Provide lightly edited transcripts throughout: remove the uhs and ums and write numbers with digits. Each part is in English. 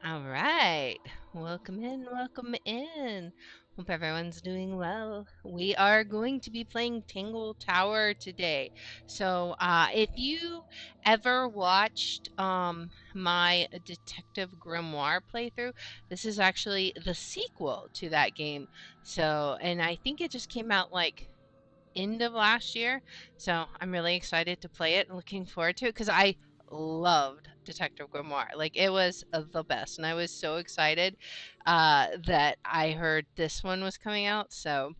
All right. Welcome in, welcome in. Hope everyone's doing well. We are going to be playing Tangle Tower today. So, if you ever watched my Detective Grimoire playthrough, this is actually the sequel to that game. So, and I think it just came out like end of last year. So I'm really excited to play it and looking forward to it because I loved Detective Grimoire. Like it was the best, and I was so excited that I heard this one was coming out. So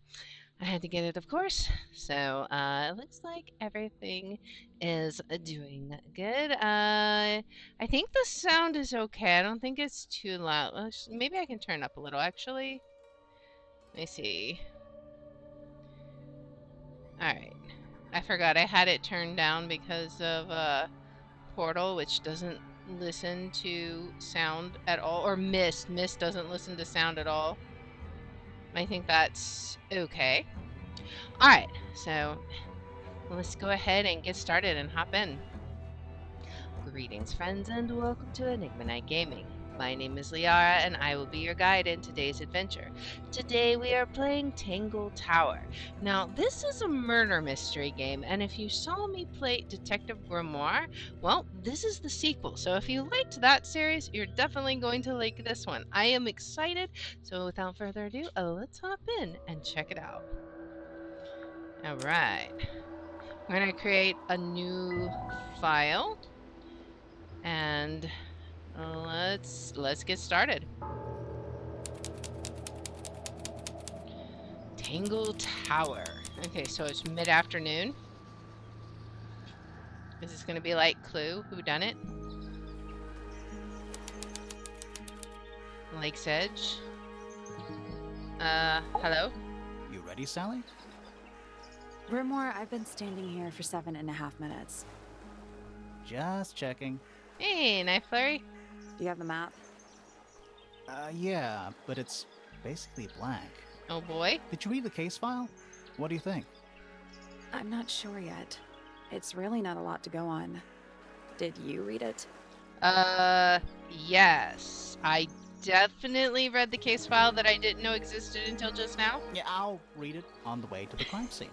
I had to get it, of course. So it looks like everything is doing good. I think the sound is okay. I don't think it's too loud. Maybe I can turn up a little actually. Let me see. All right. I forgot I had it turned down because of Portal, which doesn't listen to sound at all, or Mist. Mist doesn't listen to sound at all. I think that's okay. All right, so let's go ahead and get started and hop in. Greetings, friends, and welcome to Enigma Night Gaming. My name is Liara, and I will be your guide in today's adventure. Today, we are playing Tangle Tower. Now, this is a murder mystery game, and if you saw me play Detective Grimoire, well, this is the sequel. So if you liked that series, you're definitely going to like this one. I am excited, so without further ado, let's hop in and check it out. All right. We're going to create a new file, and let's get started. Tangle Tower. Okay, so it's mid-afternoon. Is this gonna be like Clue? Whodunit? Lake's Edge. Hello? You ready, Sally? Grimoire, I've been standing here for 7.5 minutes. Just checking. Hey, Knife Flurry. Do you have the map? Yeah, but it's basically blank. Oh boy. Did you read the case file? What do you think? I'm not sure yet. It's really not a lot to go on. Did you read it? Yes. I definitely read the case file that I didn't know existed until just now. Yeah, I'll read it on the way to the crime scene.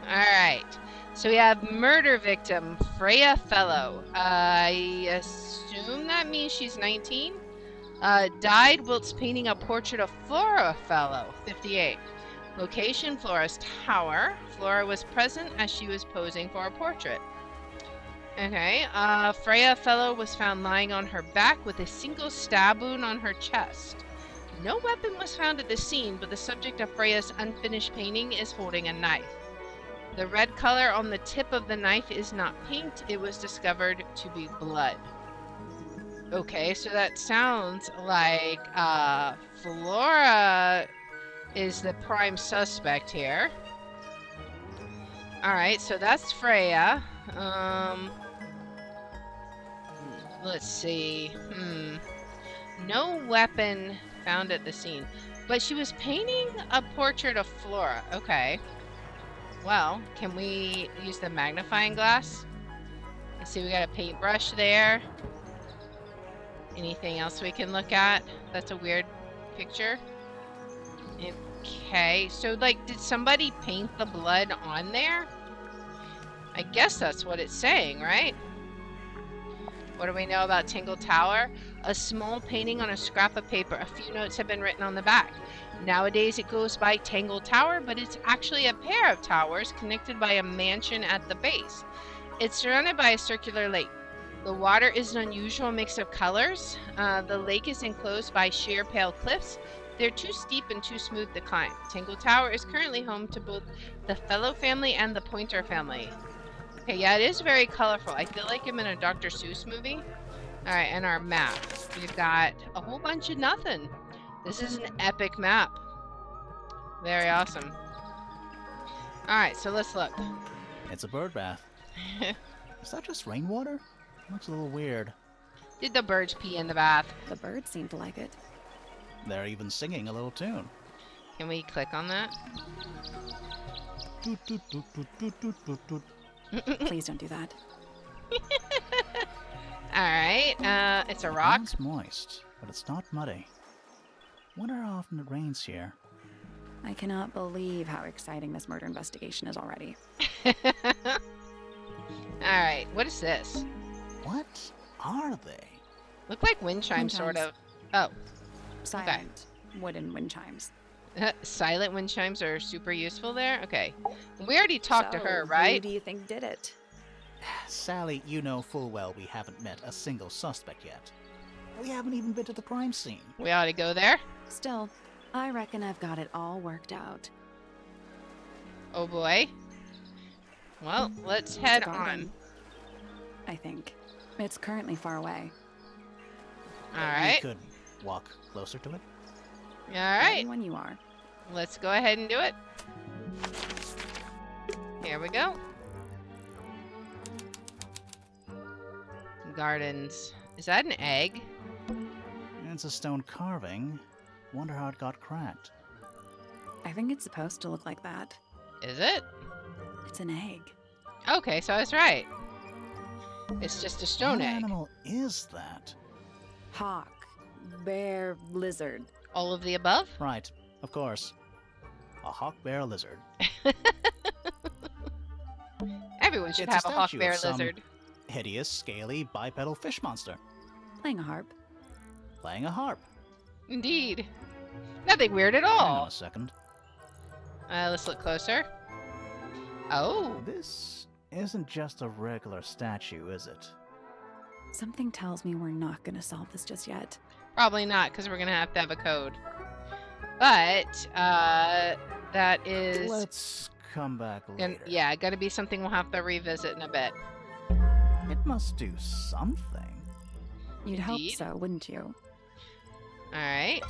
Alright. So we have murder victim, Freya Fellow. I assume that means she's 19. Died whilst painting a portrait of Flora Fellow, 58. Location, Flora's tower. Flora was present as she was posing for a portrait. Okay, Freya Fellow was found lying on her back with a single stab wound on her chest. No weapon was found at the scene, but the subject of Freya's unfinished painting is holding a knife. The red color on the tip of the knife is not paint, it was discovered to be blood. Okay, so that sounds like Flora is the prime suspect here. Alright, so that's Freya. Let's see. No weapon found at the scene. But she was painting a portrait of Flora. Okay. Well, can we use the magnifying glass? Let's see, we got a paintbrush there. Anything else we can look at? That's a weird picture. Okay, so like, did somebody paint the blood on there? I guess that's what it's saying, right? What do we know about Tangle Tower? A small painting on a scrap of paper. A few notes have been written on the back. Nowadays it goes by Tangle Tower, but it's actually a pair of towers connected by a mansion at the base. It's surrounded by a circular lake. The water is an unusual mix of colors. The lake is enclosed by sheer pale cliffs. They're too steep and too smooth to climb. Tangle Tower is currently home to both the Fellow family and the Pointer family. Okay, yeah, it is very colorful. I feel like I'm in a Dr. Seuss movie. Alright, and our map. We've got a whole bunch of nothing. This is an epic map. Very awesome. Alright, so let's look. It's a bird bath. Is that just rainwater? Looks a little weird. Did the birds pee in the bath? The birds seem to like it. They're even singing a little tune. Can we click on that? Doot, doot, doot, doot, doot, doot, doot, doot. Please don't do that. It's a The rock? ground's moist, but it's not muddy. Wonder how often it rains here. I cannot believe how exciting this murder investigation is already. Alright, what is this? What are they? Look like wind chimes, sort of. Oh. Silent wooden wind chimes. Silent wind chimes are super useful there? Okay. We already talked to So, her, who right? do you think did it? Sally, you know full well we haven't met a single suspect yet. We haven't even been to the crime scene. We ought to go there? Still, I reckon I've got it all worked out. Oh boy. Well, let's It's a head garden, on. I think. It's currently far away. Alright. We could walk closer to it. Alright. Ready when you are. Let's go ahead and do it. Here we go. Gardens. Is that an egg? It's a stone carving. Wonder how it got cracked. I think it's supposed to look like that. Is it? It's an egg. Okay, so I was right. It's just a stone What egg. animal is that? Hawk. Bear. Lizard. All of the above? Right, of course. A hawk bear lizard. Everyone should It's a have a hawk statue of bear some lizard. Hideous, scaly, bipedal fish monster. Playing a harp. Playing a harp. Indeed. Nothing weird at Hang on all. a second. Let's look closer. Oh. This isn't just a regular statue, is it? Something tells me we're not gonna solve this just yet. Probably not, because we're going to have a code. But, that is... Let's come back later. yeah, gotta be something we'll have to revisit in a bit. It must do something. You'd hope Indeed. so, wouldn't you? Alright.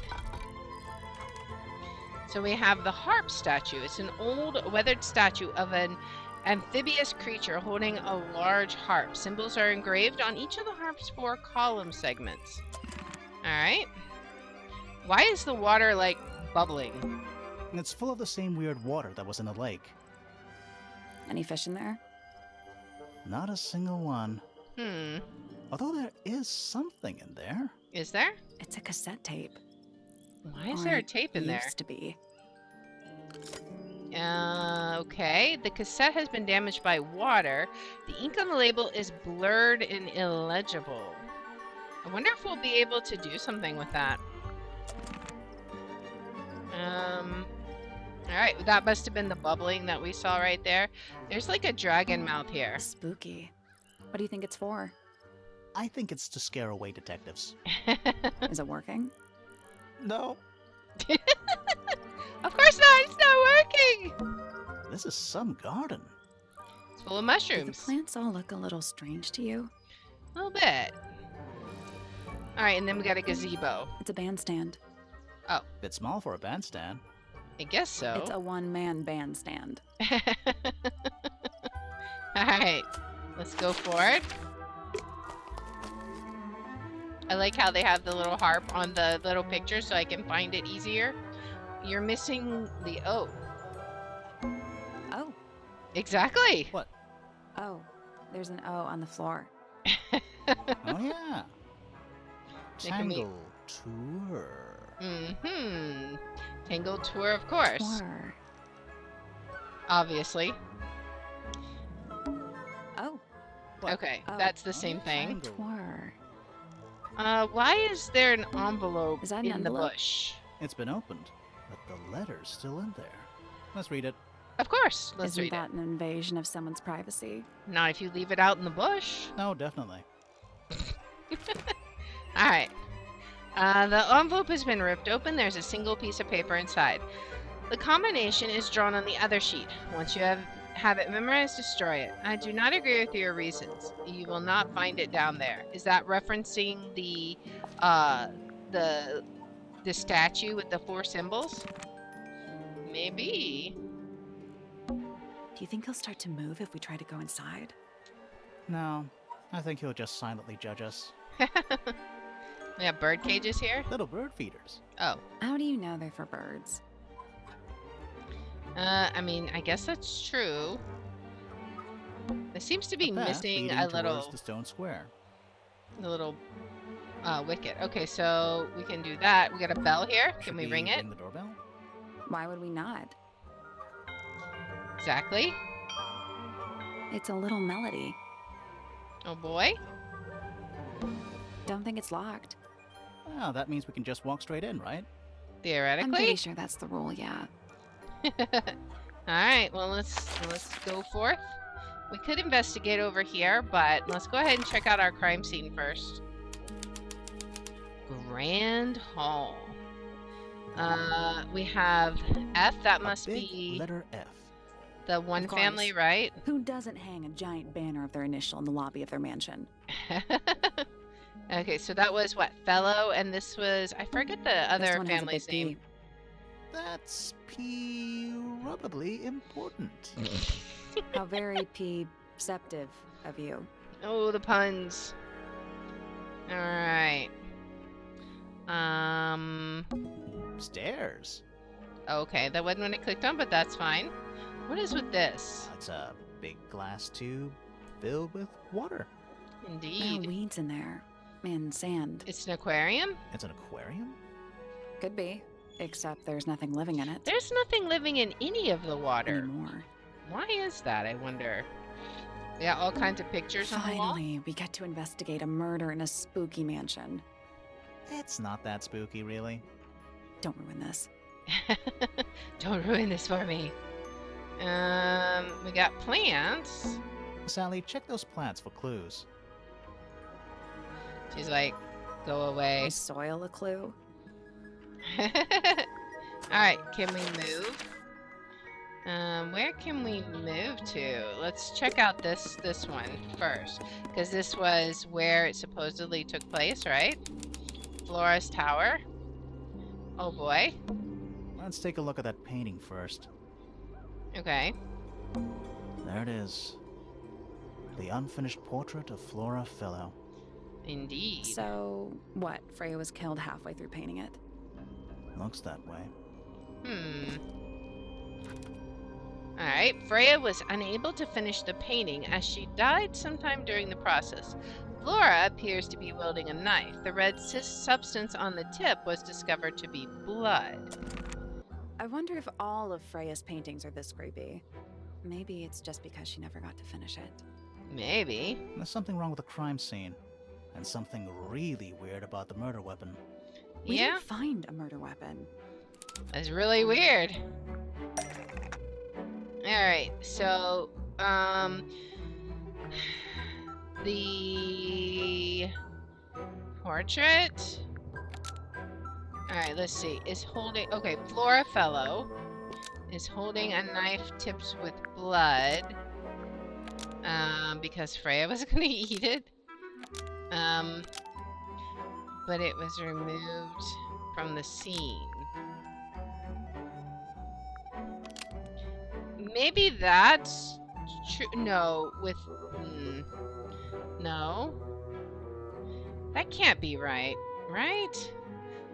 So we have the harp statue. It's an old weathered statue of an amphibious creature holding a large harp. Symbols are engraved on each of the harp's 4 column segments. Alright. Why is the water, like, bubbling? It's full of the same weird water that was in the lake. Any fish in there? Not a single one. Although there is something in there. Is there? It's a cassette tape. Why is Or there a it tape in there? Used to be. Okay. The cassette has been damaged by water. The ink on the label is blurred and illegible. I wonder if we'll be able to do something with that. Alright, that must have been the bubbling that we saw right there. There's like a dragon mouth here. Spooky. What do you think it's for? I think it's to scare away detectives. Is it working? No. Of course not! It's not working! This is some garden. It's full of Do the mushrooms. plants all look a little strange to you? A little bit. Alright, and then we got a gazebo. It's a bandstand. Bit small for a bandstand. I guess so. It's a one-man bandstand. Alright, let's go forward. I like how they have the little harp on the little picture so I can find it easier. You're missing the O. Oh. Exactly. What? Oh. There's an O on the floor. Oh yeah. They can be- Tangle Tour. Mm-hmm. Tangle Tour, of course. Tour. Obviously. Oh. What? Okay, Oh. that's the same thing. Tangle. Tour. Why is there an envelope Is that an in envelope? the bush? It's been opened, but the letter's still in there. Let's read it. Of course. Let's Isn't read that an invasion of someone's privacy? it. Not if you leave it out in the bush. No, definitely. Alright. The envelope has been ripped open. There's a single piece of paper inside. The combination is drawn on the other sheet. Once you have it memorized, destroy it. I do not agree with your reasons. You will not find it down there. Is that referencing the statue with the 4 symbols? Maybe. Do you think he'll start to move if we try to go inside? No, I think he'll just silently judge us. We have bird cages here. Little bird feeders. Oh. How do you know they're for birds? I mean, I guess that's true. There seems to be A path missing leading a towards little, the stone square. the little Wicket. Okay, so we can do that. We got a bell here. Can Should we ring it? ring the doorbell? Why would we not? Exactly. It's a little melody. Oh boy. Don't think it's locked. Oh, that means we can just walk straight in, right? I'm Theoretically. pretty sure that's the rule, yeah. Alright, well let's go forth. We could investigate over here, but let's go ahead and check out our crime scene first. Grand Hall. We have F, that must A big be letter F. the one Of course. family, right? Who doesn't hang a giant banner of their initial in the lobby of their mansion? Okay, so that was what? Fellow, and this was, I forget the This other one has a family's big name. P. That's probably important. How very perceptive of you. Oh, the puns. Alright. Stairs. Okay, that wasn't when I clicked on, but that's fine. What is with this? It's a big glass tube filled with water. There are Indeed. weeds in there. And sand. It's an aquarium? It's an aquarium? Could be. Except there's nothing living in it. There's nothing living in any of the water. Anymore. Why is that, I wonder? We got all kinds of pictures on the wall. Finally, we get to investigate a murder in a spooky mansion. It's not that spooky, really. Don't ruin this. Don't ruin this for me. We got plants. Sally, check those plants for clues. She's like, go away. Is soil a clue? Alright, can we move? Where can we move to? Let's check out this one first. Because this was where it supposedly took place, right? Flora's Tower. Oh boy. Let's take a look at that painting first. Okay. There it is. The unfinished portrait of Flora Fellow. Indeed. So, what? Freya was killed halfway through painting it? Looks that way. Alright, Freya was unable to finish the painting as she died sometime during the process. Flora appears to be wielding a knife. The red substance on the tip was discovered to be blood. I wonder if all of Freya's paintings are this creepy. Maybe it's just because she never got to finish it. Maybe. There's something wrong with the crime scene. And something really weird about the murder weapon. We Yeah, didn't find a murder weapon. that's really weird. Alright, so, the portrait. Alright, let's see. Is holding. Okay, Flora Fellow is holding a knife tipped with blood. Because Freya was gonna eat it. But it was removed from the scene. Maybe that's true. No, with. No. That can't be right, right?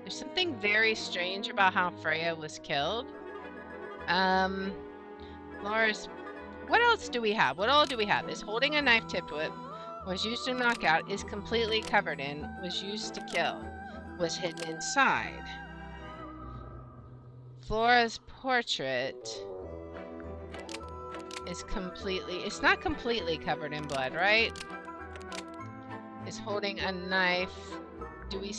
There's something very strange about how Freya was killed. Laura's. What else do we have? What all do we have? Is holding a knife tipped with, was used to knock out, is completely covered in, was used to kill, was hidden inside. Flora's portrait is completely. It's not completely covered in blood, right? Is holding a knife. Do we.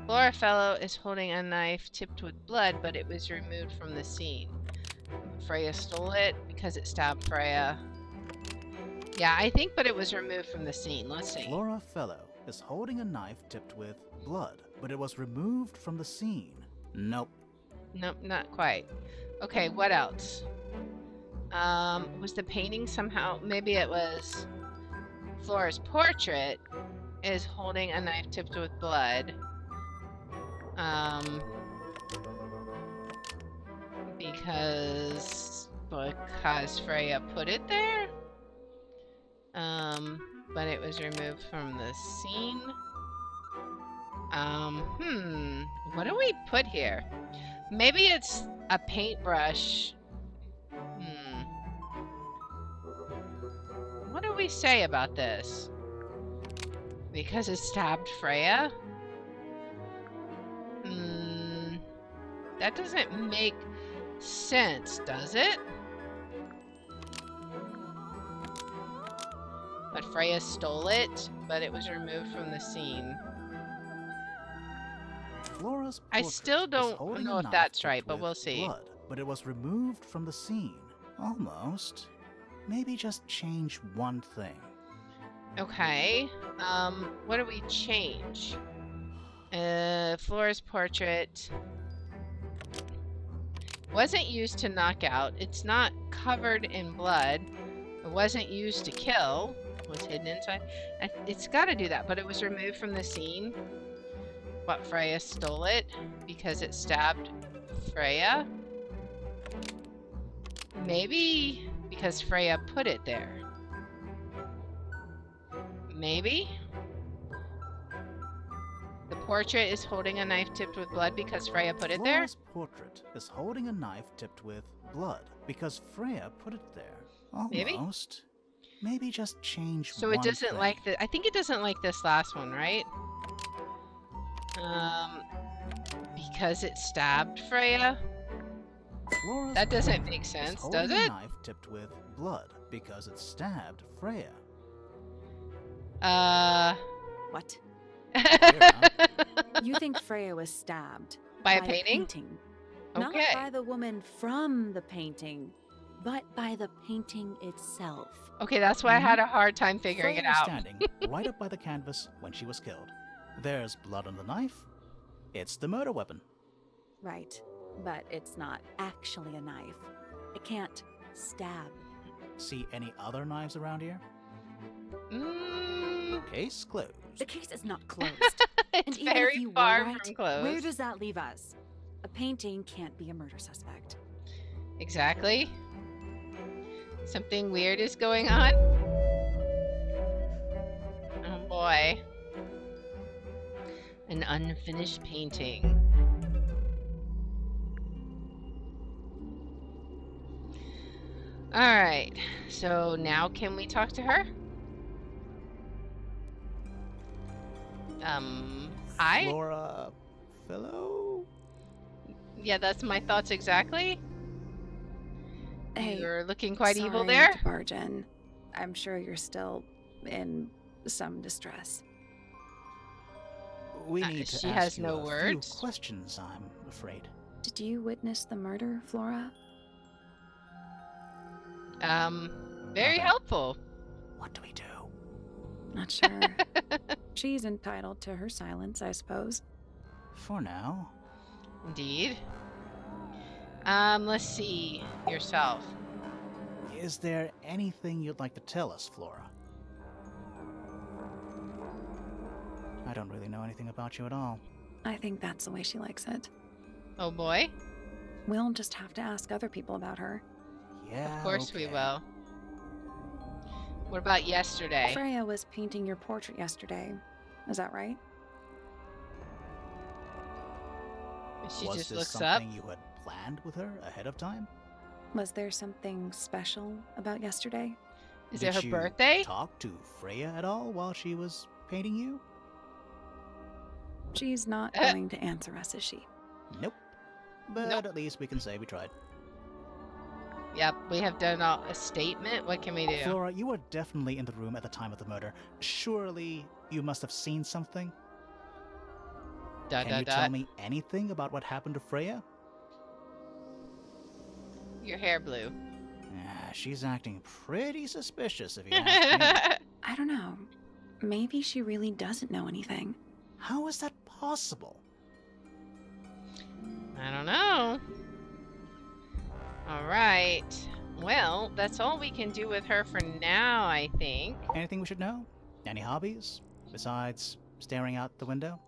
Flora Fellow is holding a knife tipped with blood, but it was removed from the scene. Freya stole it because it stabbed Freya. Yeah, I think, but it was removed from the scene. Let's see. Flora Fellow is holding a knife tipped with blood, but it was removed from the scene. Nope. Nope, not quite. Okay, what else? Was the painting somehow... Maybe it was... Flora's portrait is holding a knife tipped with blood. Because Freya put it there? But it was removed from the scene. What do we put here? Maybe it's a paintbrush. What do we say about this? Because it stabbed Freya? That doesn't make sense, does it? But Freya stole it, but it was removed from the scene. Flora's I portrait still is don't holding know a if knife that's tipped right, but with we'll see. blood, but it was removed from the scene. Almost. Maybe just change one thing. Okay. What do we change? Flora's portrait wasn't used to knock out. It's not covered in blood. It wasn't used to kill. It was hidden inside. It's got to do that, but it was removed from the scene. But Freya stole it because it stabbed Freya. Maybe because Freya put it there. Maybe. The portrait is holding a knife tipped with blood because Freya put it there? Flora's portrait is holding a knife tipped with blood because Freya put it there. Almost. Maybe just change So one it doesn't thing. like the. I think it doesn't like this last one, right? Because it stabbed Freya? Flora's That doesn't portrait make is sense, holding does a it? knife tipped with blood because it stabbed Freya. What? Kira, You think Freya was stabbed By a painting? Not Okay. by the woman from the painting, but by the painting itself. Okay, that's why I had a hard time figuring Freya it was out. standing right up by the canvas when she was killed. There's blood on the knife. It's the murder weapon. Right, but it's not actually a knife. It can't stab. See any other knives around here? Mm, Case closed. The case is not closed. it's And even if very you were far right, from close. where does that leave us? A painting can't be a murder suspect. Exactly. Something weird is going on. Oh boy. An unfinished painting. Alright, so now can we talk to her? Hi? Flora, fellow? Yeah, that's my thoughts exactly. Hey, You're looking quite evil sorry there. to barge in. I'm sure you're still in some distress. We need to she ask has you no a words. few questions, I'm afraid. Did you witness the murder, Flora? Very Okay. helpful. What do we do? Not sure. She's entitled to her silence, I suppose. For now. Indeed. Let's see. Yourself. Is there anything you'd like to tell us, Flora? I don't really know anything about you at all. I think that's the way she likes it. Oh boy. We'll just have to ask other people about her. Yeah, Of course we okay. will. What about yesterday? Freya was painting your portrait yesterday. Is that right? She Was just this looks up. something you had planned with her ahead of time? Was there something special about yesterday? Is Did it her you birthday? talk to Freya at all while she was painting you? She's not going to answer us, is she? Nope. But Nope. at least we can say we tried. Yep, we have done a statement. What can we do? Flora, you were definitely in the room at the time of the murder. Surely you must have seen something? Can you tell me anything about what happened to Freya? Your hair blue. She's acting pretty suspicious if you ask me. I don't know. Maybe she really doesn't know anything. How is that possible? I don't know. All right. Well, that's all we can do with her for now, I think. Anything we should know? Any hobbies? Besides staring out the window?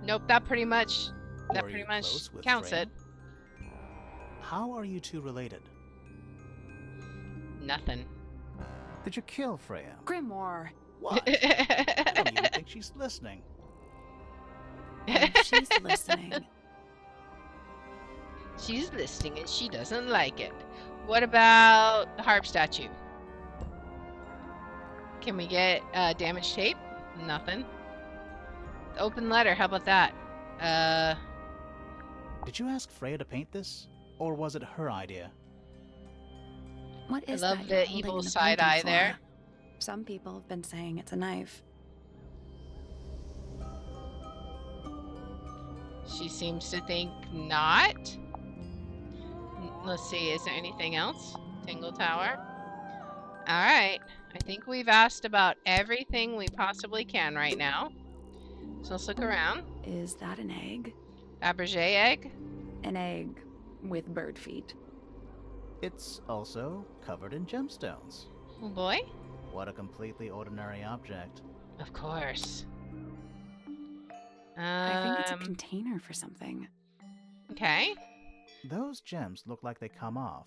Nope, that pretty much Were you close with counts Freya? it. How are you two related? Nothing. Did you kill Freya? Grimoire, What? I don't even think she's listening. if she's listening. She's listening and she doesn't like it. What about the harp statue? Can we get damaged tape? Nothing. Open letter, how about that? Did you ask Freya to paint this? Or was it her idea? What is I love that the you're holding evil in the side painting eye for? there. Some people have been saying it's a knife. She seems to think not. Let's see, is there anything else? Tangle Tower. Alright, I think we've asked about everything we possibly can right now. So let's look around. Is that an egg? Fabergé egg? An egg with bird feet. It's also covered in gemstones. Oh boy. What a completely ordinary object. Of course. I think it's a container for something. Okay. Those gems look like they come off.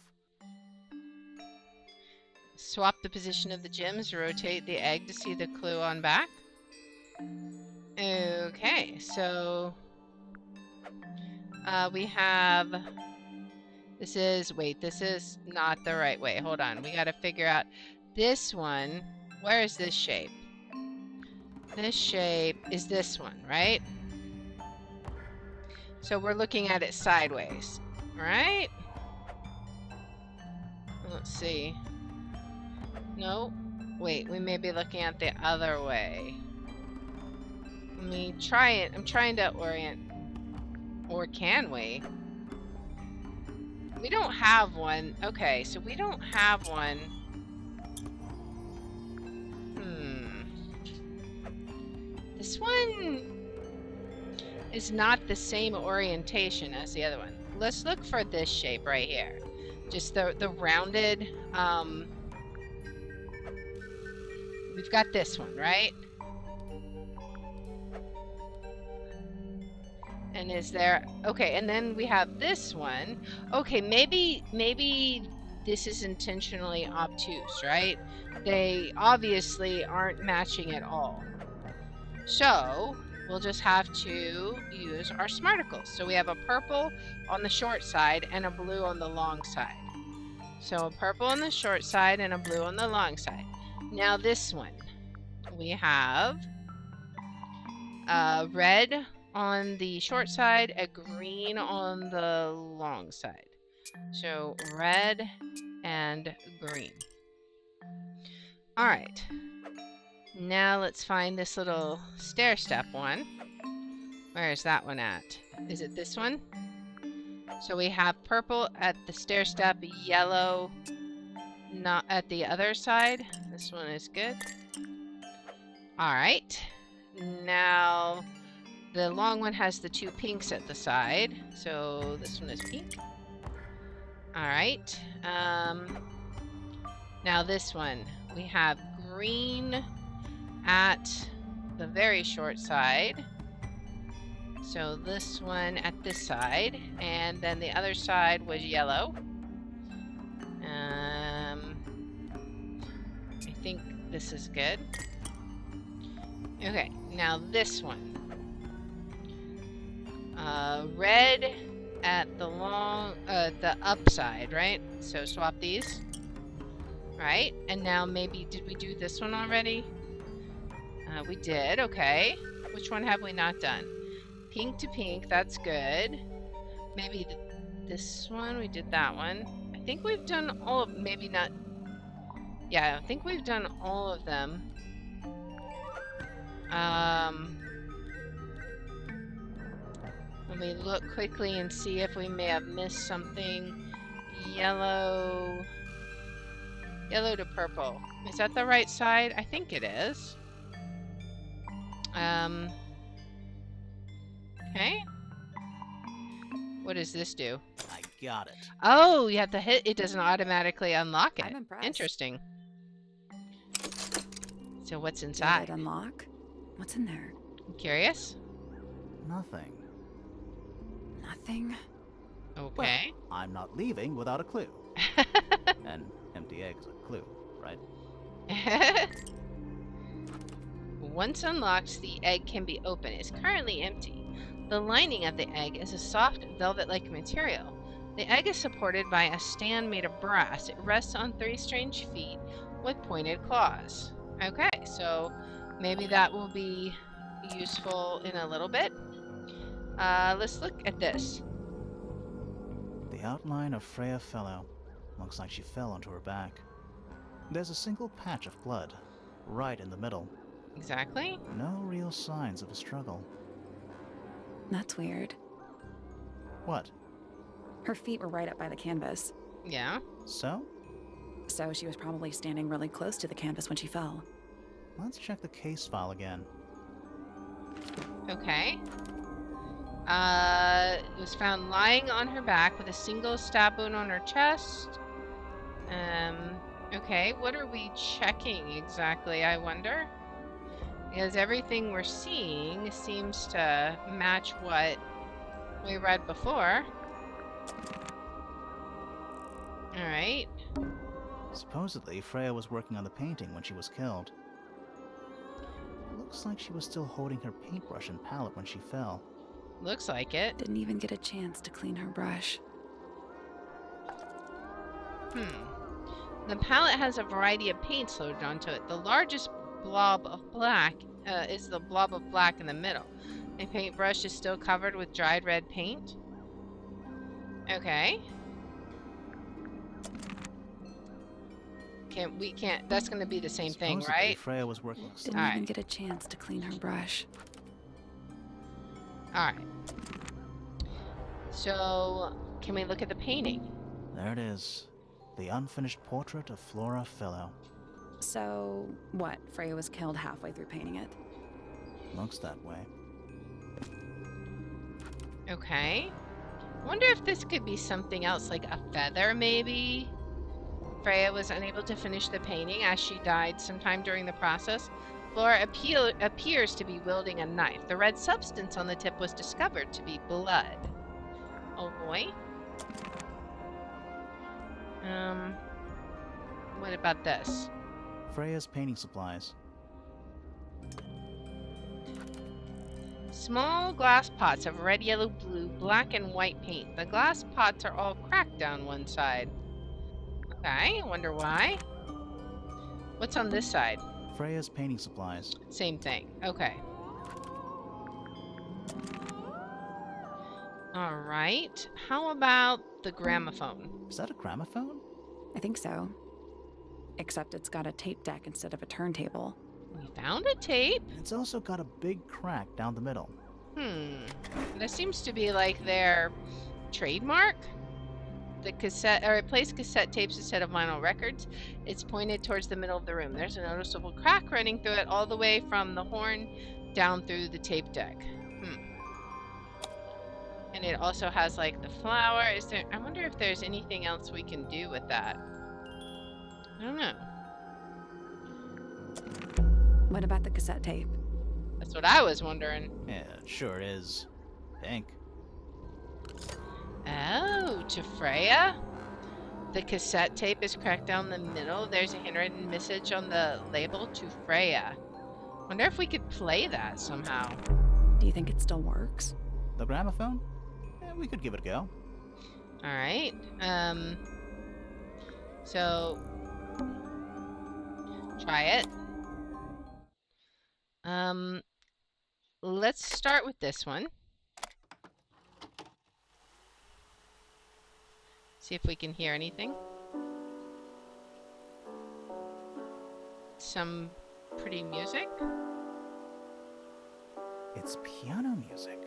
Swap the position of the gems, rotate the egg to see the clue on back. Okay, so we have, this is not the right way. Hold on, we gotta figure out this one. Where is this shape? This shape is this one, right? So we're looking at it sideways, right? Let's see. No, wait, we may be looking at the other way. Let me try it. I'm trying to orient. Or can we? We don't have one. Okay, so we don't have one. This one is not the same orientation as the other one. Let's look for this shape right here. Just the rounded, we've got this one, right? And is there, okay, and then we have this one. Okay, maybe this is intentionally obtuse, right? They obviously aren't matching at all. So we'll just have to use our smarticles. So we have a purple on the short side and a blue on the long side. So a purple on the short side and a blue on the long side. Now this one, we have red on the short side, a green on the long side. So red and green. All right. Now let's find this little stair step one. Where is that one at? Is it this one? So we have purple at the stair step, yellow not at the other side. This one is good. All right. Now the long one has the two pinks at the side. So this one is pink. All right. Now this one, we have green at the very short side. So this one at this side, and then the other side was yellow. I think this is good. Okay, now this one. Red at the the upside, right? So swap these. Right, and now maybe, did we do this one already? We did, okay. Which one have we not done? Pink to pink, that's good. Maybe this one, we did that one. I think we've done all of, maybe not. Yeah, I think we've done all of them. Let me look quickly and see if we may have missed something. Yellow to purple. Is that the right side? I think it is. Okay. What does this do? I got it. Oh, you have to hit. It doesn't automatically unlock it. I'm impressed. Interesting. So what's inside? Did it unlock? What's in there? I'm curious. Nothing. Nothing? Okay. Well, I'm not leaving without a clue. An empty egg's a clue, right? Once unlocked, the egg can be opened. It's currently empty. The lining of the egg is a soft, velvet-like material. The egg is supported by a stand made of brass. It rests on 3 strange feet with pointed claws. Okay, so maybe that will be useful in a little bit. Let's look at this. The outline of Freya Fellow. Looks like she fell onto her back. There's a single patch of blood, right in the middle. Exactly. No real signs of a struggle. That's weird. What? Her feet were right up by the canvas. Yeah. So? So she was probably standing really close to the canvas when she fell. Let's check the case file again. Okay. It was found lying on her back with a single stab wound on her chest. Okay, what are we checking exactly, I wonder? Because everything we're seeing seems to match what we read before. Alright. Supposedly, Freya was working on the painting when she was killed. Looks like she was still holding her paintbrush and palette when she fell. Looks like it. Didn't even get a chance to clean her brush. The palette has a variety of paints loaded onto it. The largest blob of black is the blob of black in the middle. The paintbrush is still covered with dried red paint. Okay. That's gonna be the same thing, Supposedly, right? Freya was working. Didn't even get a chance to clean her brush. Alright. So, can we look at the painting? There it is. The unfinished portrait of Flora Fellow. So, what? Freya was killed halfway through painting it. Looks that way. Okay. Wonder if this could be something else, like a feather, maybe? Freya was unable to finish the painting as she died sometime during the process. Flora appears to be wielding a knife. The red substance on the tip was discovered to be blood. Oh boy. What about this? Freya's painting supplies. Small glass pots of red, yellow, blue, black, and white paint. The glass pots are all cracked down one side. Okay, I wonder why. What's on this side? Freya's painting supplies. Same thing. Okay. Alright. How about the gramophone? Is that a gramophone? I think so. Except it's got a tape deck instead of a turntable. We found a tape. It's also got a big crack down the middle. This seems to be like their trademark. The cassette, or it plays cassette tapes instead of vinyl records. It's pointed towards the middle of the room. There's a noticeable crack running through it all the way from the horn down through the tape deck. And it also has like the flower. I wonder if there's anything else we can do with that. I don't know. What about the cassette tape? That's what I was wondering. Yeah, it sure is. Pink. Oh, to Freya? The cassette tape is cracked down the middle. There's a handwritten message on the label to Freya. Wonder if we could play that somehow. Do you think it still works? The gramophone? Yeah, we could give it a go. Alright. So try it. Let's start with this one. See if we can hear anything. Some pretty music. It's piano music.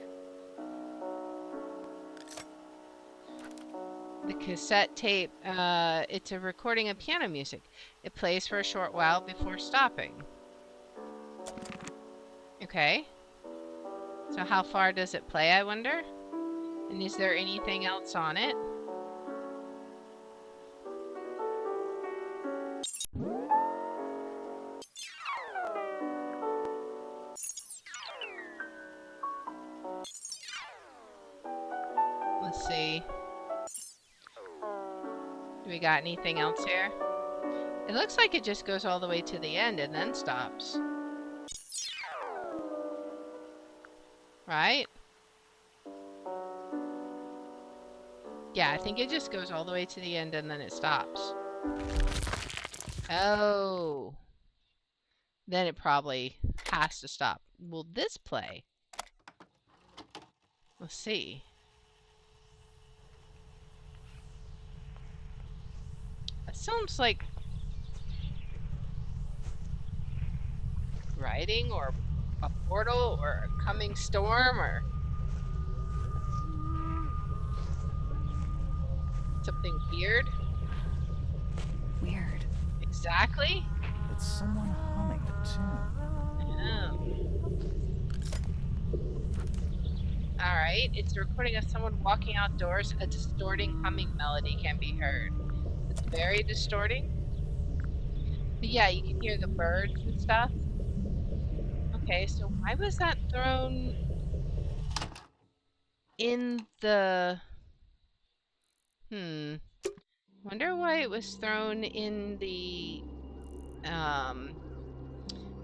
The cassette tape, it's a recording of piano music. It plays for a short while before stopping. Okay. So how far does it play, I wonder? And is there anything else on it? Let's see. Do we got anything else here? It looks like it just goes all the way to the end and then stops. Right? Yeah, I think it just goes all the way to the end and then it stops. Oh. then it probably has to stop. Will this play? Let's see. It sounds like writing or a portal or a coming storm or something weird. Weird. Exactly. It's someone humming a tune. Oh. Alright, it's a recording of someone walking outdoors. A distorting humming melody can be heard. It's very distorting. But yeah, you can hear the birds and stuff. Okay, so why was that thrown in the... Wonder why it was thrown in the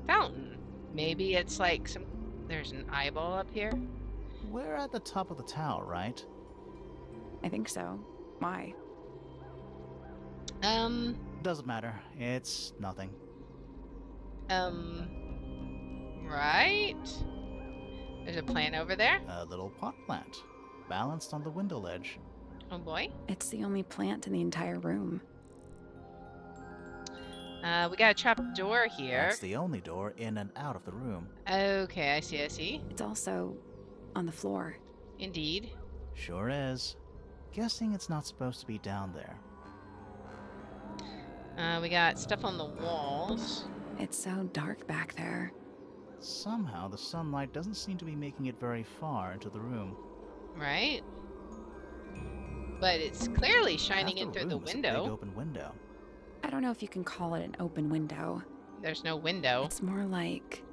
fountain. Maybe it's like some... There's an eyeball up here. We're at the top of the tower, right? I think so. Why? Doesn't matter. It's nothing. Right? There's a plant over there. A little pot plant, balanced on the window ledge. Oh boy. It's the only plant in the entire room. We got a trap door here. That's the only door in and out of the room. Okay, I see, I see. It's also on the floor. Indeed. Sure is. Guessing it's not supposed to be down there. We got stuff on the walls. It's so dark back there. Somehow the sunlight doesn't seem to be making it very far into the room. Right? But it's clearly shining in through the room is a window. big open window. I don't know if you can call it an open window. There's no window. It's more like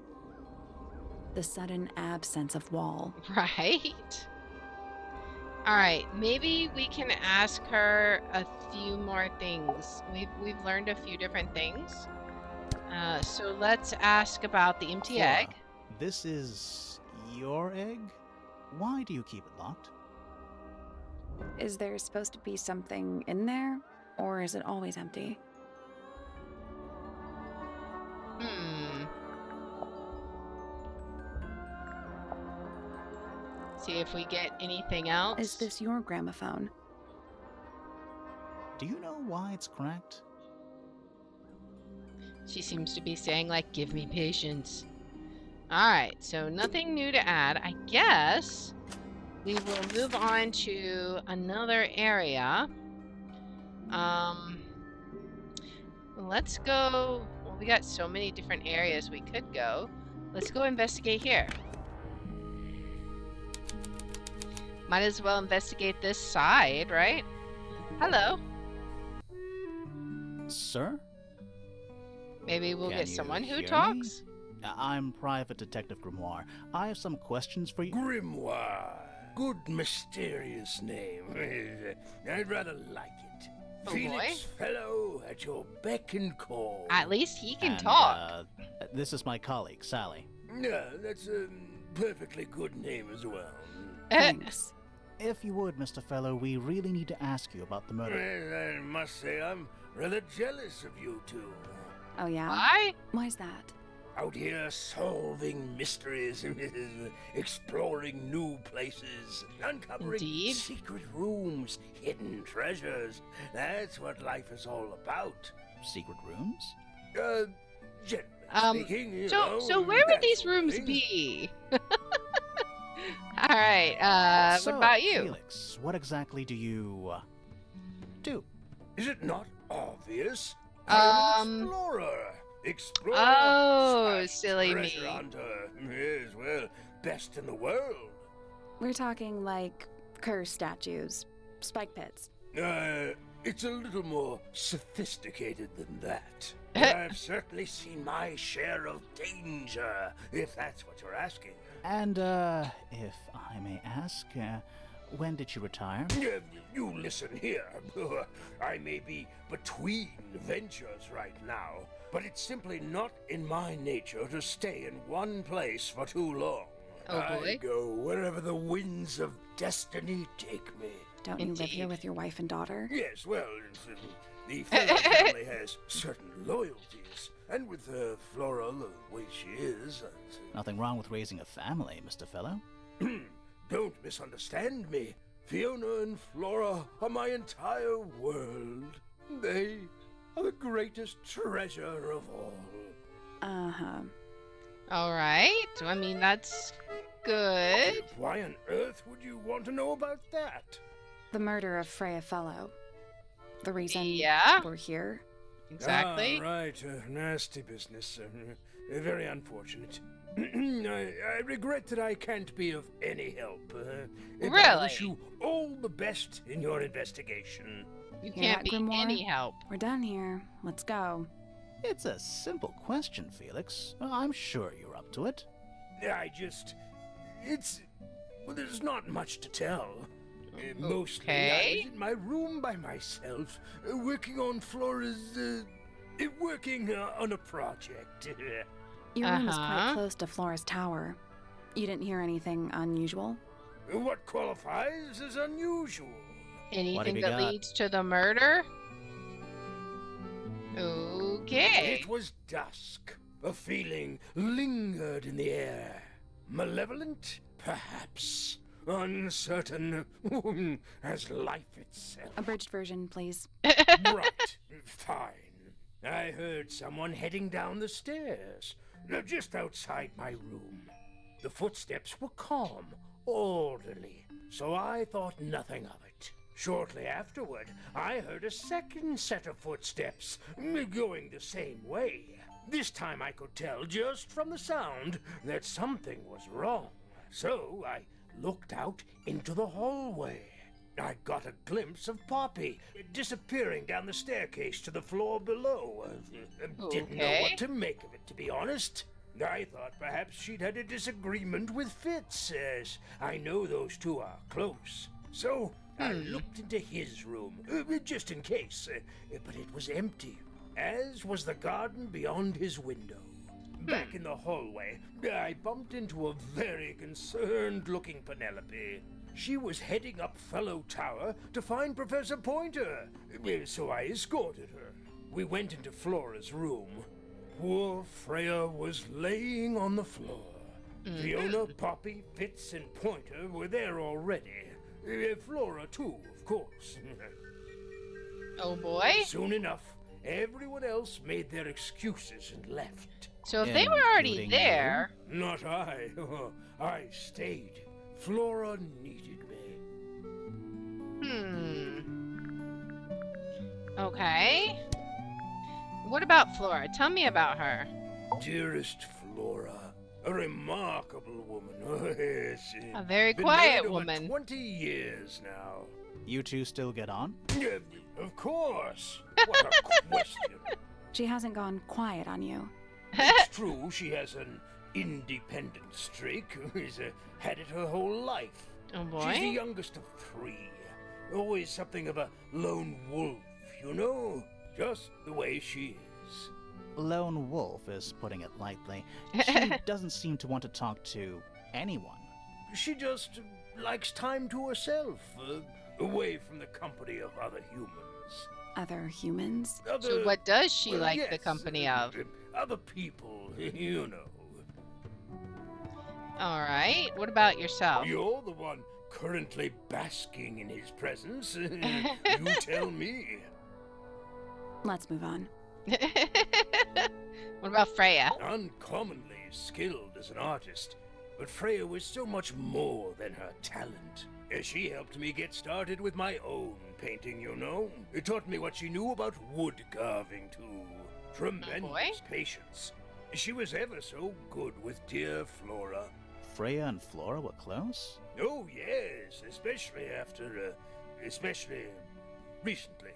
the sudden absence of wall. Right? Alright, maybe we can ask her a few more things. We've learned a few different things. So let's ask about the empty Flora, egg. This is your egg? Why do you keep it locked? Is there supposed to be something in there? Or is it always empty? See if we get anything else. Is this your gramophone? Do you know why it's cracked? She seems to be saying, like, give me patience. Alright, so nothing new to add. I guess we will move on to another area. Let's go... Well, we got so many different areas we could go. Let's go investigate here. Might as well investigate this side, right? Hello. Sir? Maybe we'll Can get you someone who hear me? talks. I'm Private Detective Grimoire. I have some questions for you. Grimoire. Good mysterious name. I'd rather like it. Oh, Felix Fellow at your beck and call. At least he can And, talk. This is my colleague, Sally. Yeah, that's a perfectly good name as well. Thanks. If you would, Mr. Fellow, we really need to ask you about the murder. Well, I must say I'm rather jealous of you two. Oh yeah? Why? Why's that? Out here solving mysteries, exploring new places, uncovering Indeed. secret rooms, hidden treasures. That's what life is all about. Secret rooms? Generally speaking, you know, So where would that these sort of rooms thing. be? Alright, So, what about you? Felix, what exactly do you, do? Is it not obvious? I'm an explorer. Explorer. Oh, slash silly treasure me. hunter. Yes, well, best in the world. We're talking like curse statues, spike pits. It's a little more sophisticated than that. I've certainly seen my share of danger, if that's what you're asking. And, if I may ask, when did you retire? You listen here. I may be between ventures right now, but it's simply not in my nature to stay in one place for too long. Oh, I boy. go wherever the winds of destiny take me. Don't you live here Indeed. with your wife and daughter? Yes, well, The Feller family has certain loyalties, and with Flora the way she is, Nothing wrong with raising a family, Mr. Fellow. don't misunderstand me. Fiona and Flora are my entire world. They are the greatest treasure of all. Uh-huh. All right. I mean, that's good. Why on earth would you want to know about that? The murder of Freya Fellow. The reason Yeah. we're here. Exactly. Ah, right. Nasty business. Very unfortunate. I regret that I can't be of any help. I Really? wish you all the best in your investigation. You Hear can't that, be Grimoire? any help. We're done here. Let's go. It's a simple question, Felix. I'm sure you're up to it. Well, there's not much to tell. Mostly, I Okay. was in my room by myself, working on Flora's, working on a project. Your room is quite Uh-huh. close to Flora's tower. You didn't hear anything unusual? What qualifies as unusual? Anything you that got? leads to the murder? Okay. It was dusk. A feeling lingered in the air. Malevolent, perhaps. Uncertain, as life itself. Abridged version, please. Right, fine. I heard someone heading down the stairs, just outside my room. The footsteps were calm, orderly, so I thought nothing of it. Shortly afterward, I heard a second set of footsteps, going the same way. This time I could tell just from the sound that something was wrong. So I looked out into the hallway. I got a glimpse of Poppy disappearing down the staircase to the floor below. Didn't know Okay. what to make of it, to be honest. I thought perhaps she'd had a disagreement with Fitz, as I know those two are close. So I looked into his room, just in case, but it was empty, as was the garden beyond his window. Back in the hallway, I bumped into a very concerned-looking Penelope. She was heading up Fellow Tower to find Professor Pointer, so I escorted her. We went into Flora's room. Poor Freya was laying on the floor. Fiona, Poppy, Fitz, and Pointer were there already. Flora, too, of course. Oh boy. Soon enough, everyone else made their excuses and left. So if they were already Including there, Not I. I stayed. Flora needed me. Okay. What about Flora? Tell me about her. Dearest Flora, a remarkable woman. Yes. A very Been quiet married over woman. 20 years now. You two still get on? Of course. What a question. She hasn't gone quiet on you. It's true she has an independent streak. She's had it her whole life. Oh She's the boy. youngest of three. Always something of a lone wolf, you know? Just the way she is. Lone wolf is putting it lightly. She doesn't seem to want to talk to anyone. She just likes time to herself, away from the company of other humans. Other humans? So what does she Well, like the yes, company of? Other people, you know. All right. What about yourself? You're the one currently basking in his presence. You tell me. Let's move on. What about Freya? Uncommonly skilled as an artist, but Freya was so much more than her talent. She helped me get started with my own painting, you know. It taught me what she knew about wood carving, too. Tremendous patience. She was ever so good with dear Flora. Freya and Flora were close? Oh, yes, especially recently.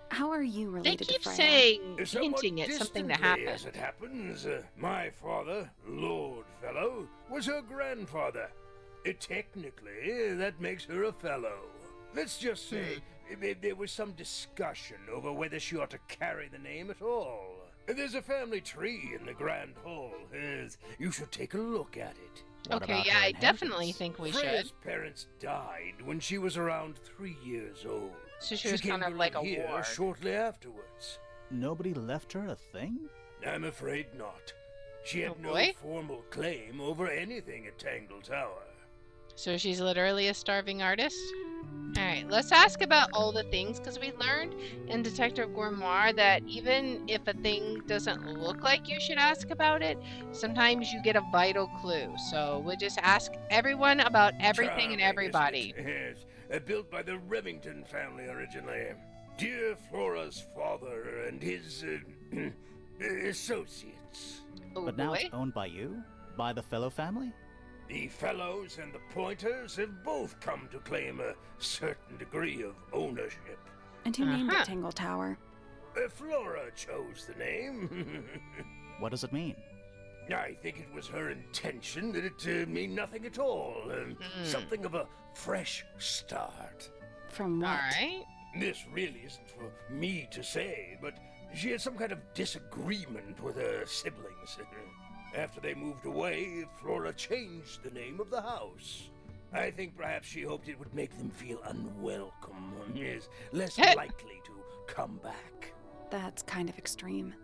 How are you They related keep to Freya? saying, Somewhat hinting at something that distantly, happened. as it happens, my father, Lord Fellow, was her grandfather. Technically, that makes her a fellow. Let's just say there was some discussion over whether she ought to carry the name at all. There's a family tree in the Grand Hall. You should take a look at it. What Okay, about yeah, her I definitely inheritance? think we Freya's should. parents died when she was around 3 years old. So she She was came kind to of like live a here ward. shortly afterwards. Nobody left her a thing? I'm afraid not. She had Oh, no boy. formal claim over anything at Tangle Tower. So she's literally a starving artist? Alright, let's ask about all the things, because we learned in Detective Grimoire that even if a thing doesn't look like you should ask about it, sometimes you get a vital clue. So we'll just ask everyone about everything and Charming, everybody. isn't it? Yes. Built by the Remington family originally. Dear Flora's father and his associates. Oh But now boy. it's owned by you? By the Fellow family? The Fellows and the Pointers have both come to claim a certain degree of ownership. And who named Uh-huh. it Tangle Tower? Flora chose the name. What does it mean? I think it was her intention that it mean nothing at all. Something of a fresh start. From what? Alright. This really isn't for me to say, but she had some kind of disagreement with her siblings. After they moved away, Flora changed the name of the house. I think perhaps she hoped it would make them feel unwelcome, yes, less likely to come back. That's kind of extreme.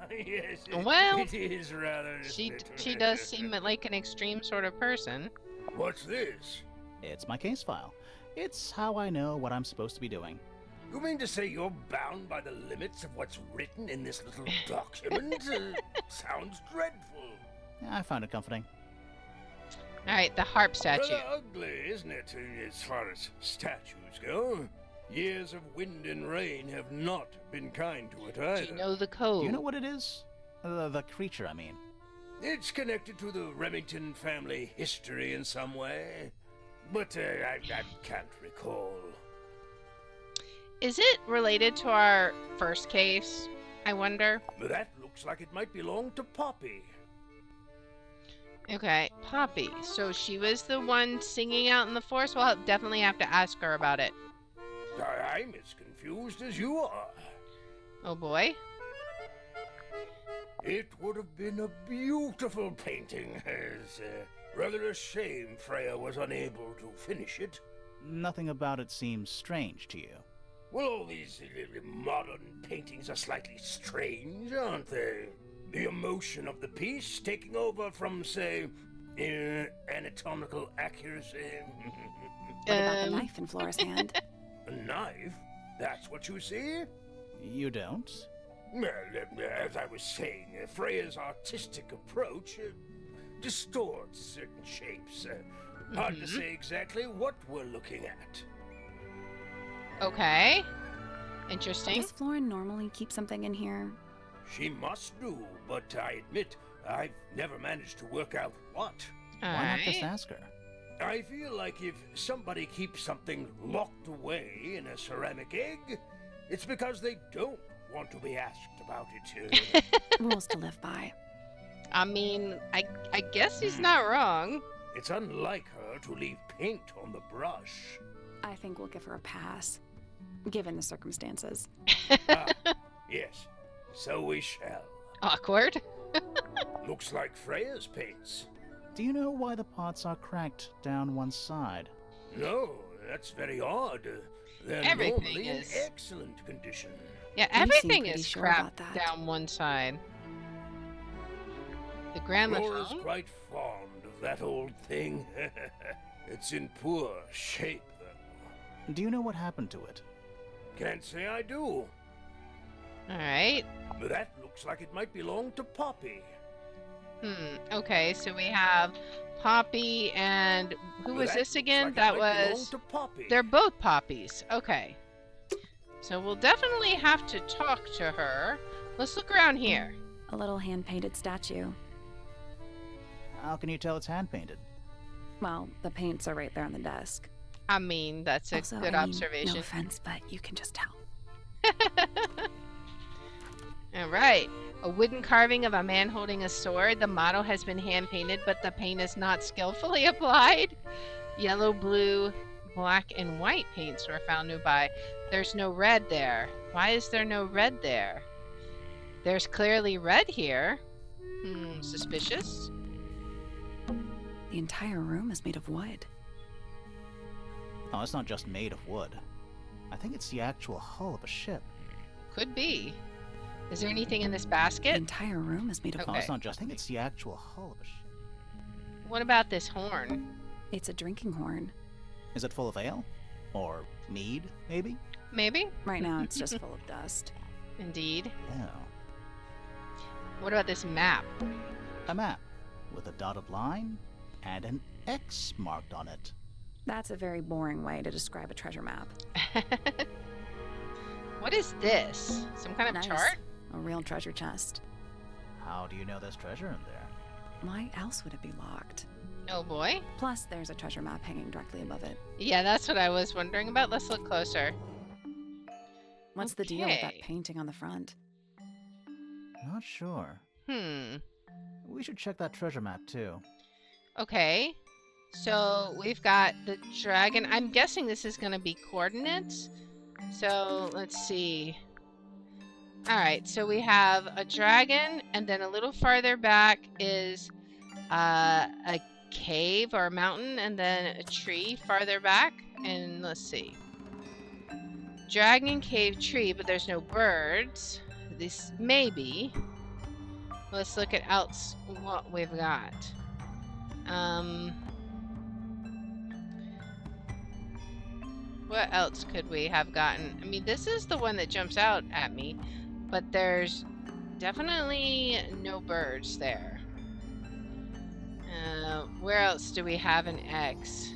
Yes, Well, it is rather. She isn't it? she does seem like an extreme sort of person. What's this? It's my case file. It's how I know what I'm supposed to be doing. You mean to say you're bound by the limits of what's written in this little document? Sounds dreadful. I found it comforting. Alright, the harp statue. Rather ugly, isn't it, as far as statues go? Years of wind and rain have not been kind to it either. Do you know the code? Do you know what it is? The creature, I mean. It's connected to the Remington family history in some way, but I can't recall. Is it related to our first case? I wonder. But that looks like it might belong to Poppy. Okay, Poppy. So she was the one singing out in the forest? We'll definitely have to ask her about it. I'm as confused as you are. Oh boy. It would have been a beautiful painting. It's rather a shame Freya was unable to finish it. Nothing about it seems strange to you. Well, all these modern paintings are slightly strange, aren't they? The emotion of the piece taking over from, say, anatomical accuracy. What about the knife in Flora's hand? A knife? That's what you see? You don't? Well, as I was saying, Freya's artistic approach distorts certain shapes. Hard to say exactly what we're looking at. Okay. Interesting. Does Flora normally keep something in here? She must do, but I admit I've never managed to work out what. Why not just Alright. ask her? I feel like if somebody keeps something locked away in a ceramic egg, it's because they don't want to be asked about it. Rules to live by. I mean, I guess he's not wrong. It's unlike her to leave paint on the brush. I think we'll give her a pass, given the circumstances. Yes, so we shall. Awkward. Looks like Freya's paints. Do you know why the pots are cracked down one side? No, that's very odd. They're Everything normally is. in excellent condition. Yeah, seem everything pretty is sure crapped about that. down one side. The Flora's gramophone? quite fond of that old thing. It's in poor shape, though. Do you know what happened to it? Can't say I do. Alright. But that looks like it might belong to Poppy. Okay, so we have Poppy and who But was that this looks again? like it That might belong was... to Poppy. They're both Poppies. Okay. So we'll definitely have to talk to her. Let's look around here. A little hand-painted statue. How can you tell it's hand-painted? Well, the paints are right there on the desk. I mean, that's a Also, good I mean, observation. no offense, but you can just tell. Alright. A wooden carving of a man holding a sword. The model has been hand painted, but the paint is not skillfully applied. Yellow, blue, black, and white paints were found nearby. There's no red there. Why is there no red there? There's clearly red here. Suspicious. The entire room is made of wood. Oh, it's not just made of wood. I think it's the actual hull of a ship. Could be. Is there anything in this The basket? entire room is made of No, it's Okay. not just. I think it's the actual hull of a ship. What about this horn? It's a drinking horn. Is it full of ale? Or mead, maybe? Maybe? Right now, it's just full of dust. Indeed. Yeah. What about this map? A map with a dotted line and an X marked on it. That's a very boring way to describe a treasure map. What is this? Some kind of Nice. chart? A real treasure chest. How do you know there's treasure in there? Why else would it be locked? Oh boy. Plus, there's a treasure map hanging directly above it. Yeah, that's what I was wondering about. Let's look closer. What's the deal with that Okay. painting on the front? Not sure. Hmm. We should check that treasure map too. Okay. So we've got the dragon. I'm guessing this is going to be coordinates. So let's see. Alright, so we have a dragon, and then a little farther back is a cave or a mountain, and then a tree farther back. And let's see. Dragon, cave, tree, but there's no birds. This maybe. Let's look at else what we've got. What else could we have gotten? I mean, this is the one that jumps out at me, but there's definitely no birds there. Where else do we have an X?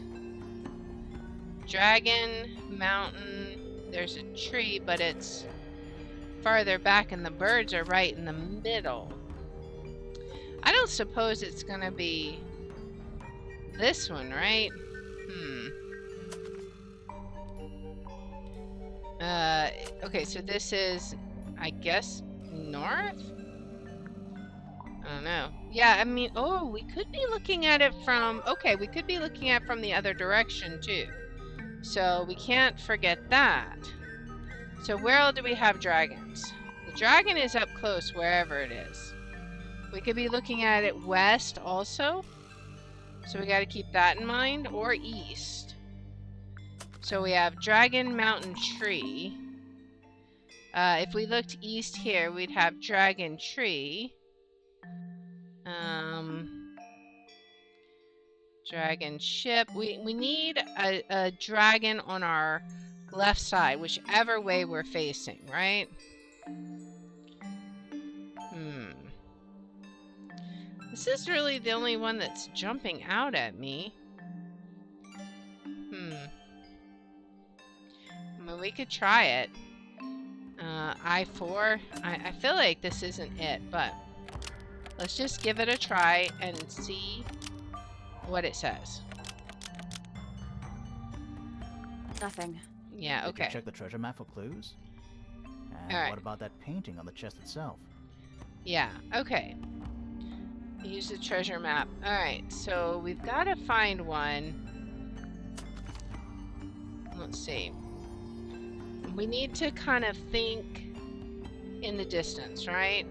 Dragon, mountain, there's a tree, but it's farther back and the birds are right in the middle. I don't suppose it's gonna be this one, right? Okay, so this is, I guess, north? I don't know. Yeah, I mean, oh, we could be looking at it from, okay, we could be looking at it from the other direction, too. So we can't forget that. So where else do we have dragons? The dragon is up close, wherever it is. We could be looking at it west also. So we got to keep that in mind, or east. So we have dragon, mountain, tree. If we looked east here, we'd have dragon, tree. Dragon, ship. We need a dragon on our left side, whichever way we're facing, right? This is really the only one that's jumping out at me. I mean, we could try it. I4. I feel like this isn't it, but let's just give it a try and see what it says. Nothing. Yeah, Did okay. you check the treasure map for clues? And Alright. what about that painting on the chest itself? Yeah, okay. Use the treasure map. Alright, so we've got to find one. Let's see. We need to kind of think in the distance, right?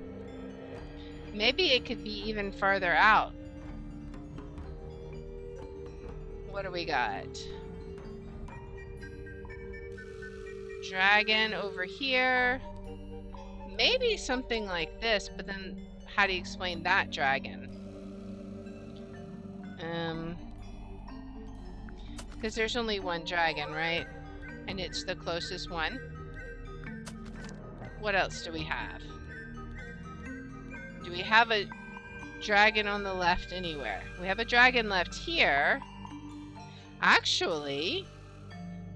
Maybe it could be even farther out. What do we got? Dragon over here. Maybe something like this, but then how do you explain that dragon? Because there's only one dragon, right? And it's the closest one. What else do we have? Do we have a dragon on the left anywhere? We have a dragon left here. Actually,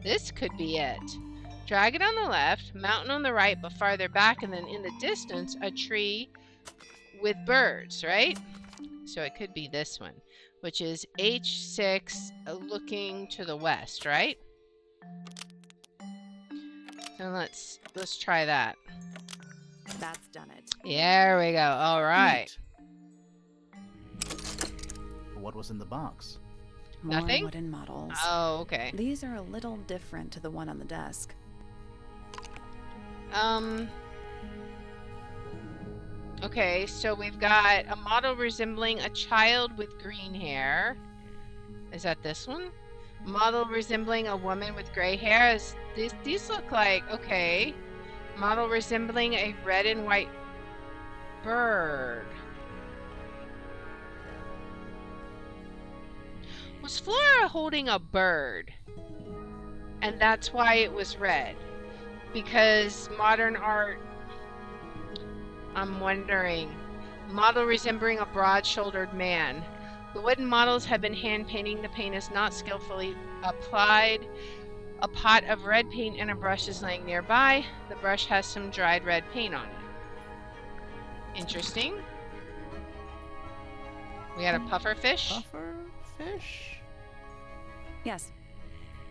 this could be it. Dragon on the left, mountain on the right, but farther back, and then in the distance, a tree with birds, right? So it could be this one, which is H6 looking to the west, right? So let's try that. That's done it. There we go. All right. Neat. What was in the box? More Nothing? wooden models. Oh, okay. These are a little different to the one on the desk. Okay, so we've got a model resembling a child with green hair. Is that this one? Model resembling a woman with gray hair. These look like, okay, model resembling a red and white bird. Was Flora holding a bird? And that's why it was red? Because modern art, I'm wondering, model resembling a broad-shouldered man. The wooden models have been hand-painting. The paint is not skillfully applied. A pot of red paint and a brush is laying nearby. The brush has some dried red paint on it. Interesting. We got a puffer fish. Puffer fish? Yes.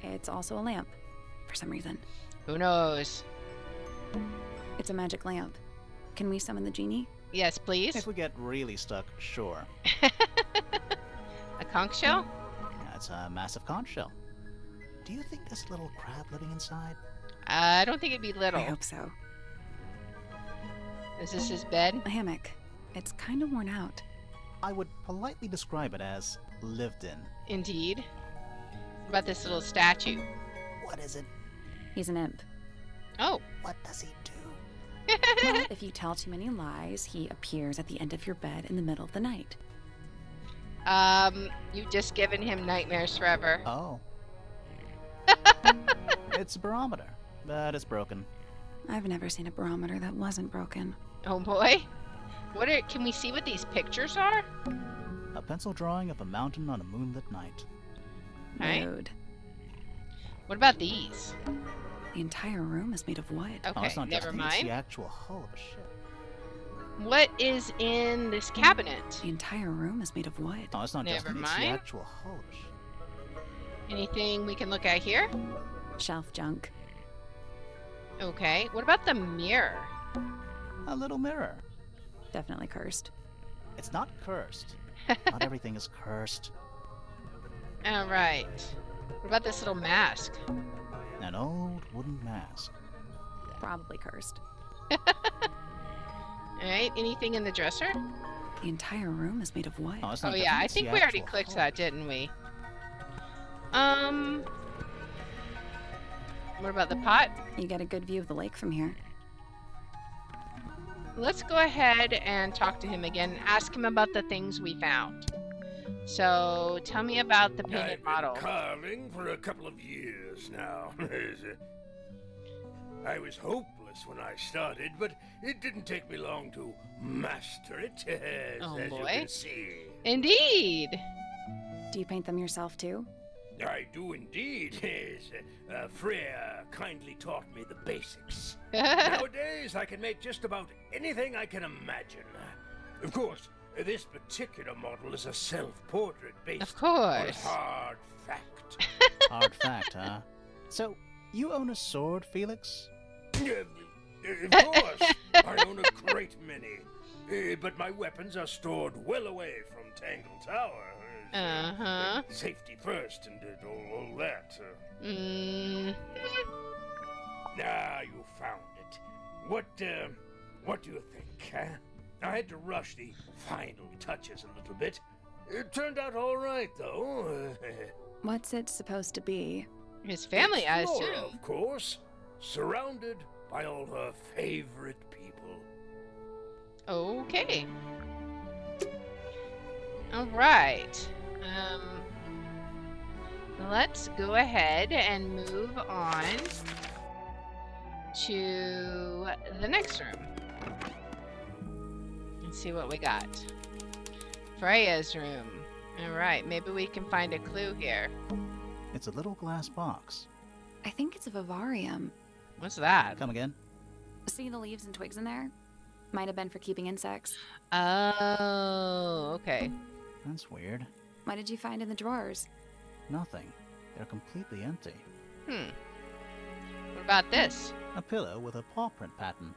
It's also a lamp, for some reason. Who knows? It's a magic lamp. Can we summon the genie? Yes, please. If we get really stuck, sure. A conch shell? That's a massive conch shell. Do you think there's a little crab living inside? I don't think it'd be I little. hope so. Is this his bed? A hammock. It's kind of worn out. I would politely describe it as lived in. Indeed. What about this little statue? What is it? He's an imp. Oh. What does he do? Well, if you tell too many lies, he appears at the end of your bed in the middle of the night. You've just given him nightmares forever. Oh. It's a barometer, but it's broken. I've never seen a barometer that wasn't broken. Oh boy. Can we see what these pictures are? A pencil drawing of a mountain on a moonlit night. Right. Rude. What about these? The entire room is made of wood. Oh, Okay, it's not just never me, it's the mind. actual hull of a ship. What is in this cabinet? The entire room is made of wood. Oh, it's not just Never me, it's the mind. actual hull of a ship. Anything we can look at here? Shelf junk. Okay. What about the mirror? A little mirror. Definitely cursed. It's not cursed. Not everything is cursed. All right. What about this little mask? An old wooden mask. Probably cursed. All right. Anything in the dresser? The entire room is made of wood. Oh, it's Oh not yeah, just me, I it's the think we already actual clicked hull. that, didn't we? What about the pot? You get a good view of the lake from here. Let's go ahead and talk to him again. Ask him about the things we found. So, tell me about the painted I've model. been carving for a couple of years now. I was hopeless when I started, but it didn't take me long to master it, Oh, as you boy. can see. Indeed. Do you paint them yourself too? I do indeed. Freya kindly taught me the basics. Of Nowadays, I can make just about anything I can imagine. Of course, this particular model is a self-portrait based on course. hard fact. Hard fact, huh? So, you own a sword, Felix? Of course, I own a great many. But my weapons are stored well away from Tangle Tower. Uh-huh. Safety first and all that. You found it. What do you think, huh? I had to rush the final touches a little bit. It turned out all right, though. What's it supposed to be? His family, I It's Flora, assume. of course, surrounded by all her favorite people. Okay. All right. Let's go ahead and move on to the next room. Let's see what we got. Freya's room. All right, maybe we can find a clue here. It's a little glass box. I think it's a vivarium. What's that? Come again? See the leaves and twigs in there? Might have been for keeping insects. Oh, okay. That's weird. What did you find in the drawers? Nothing. They're completely empty. What about this? A pillow with a paw print pattern.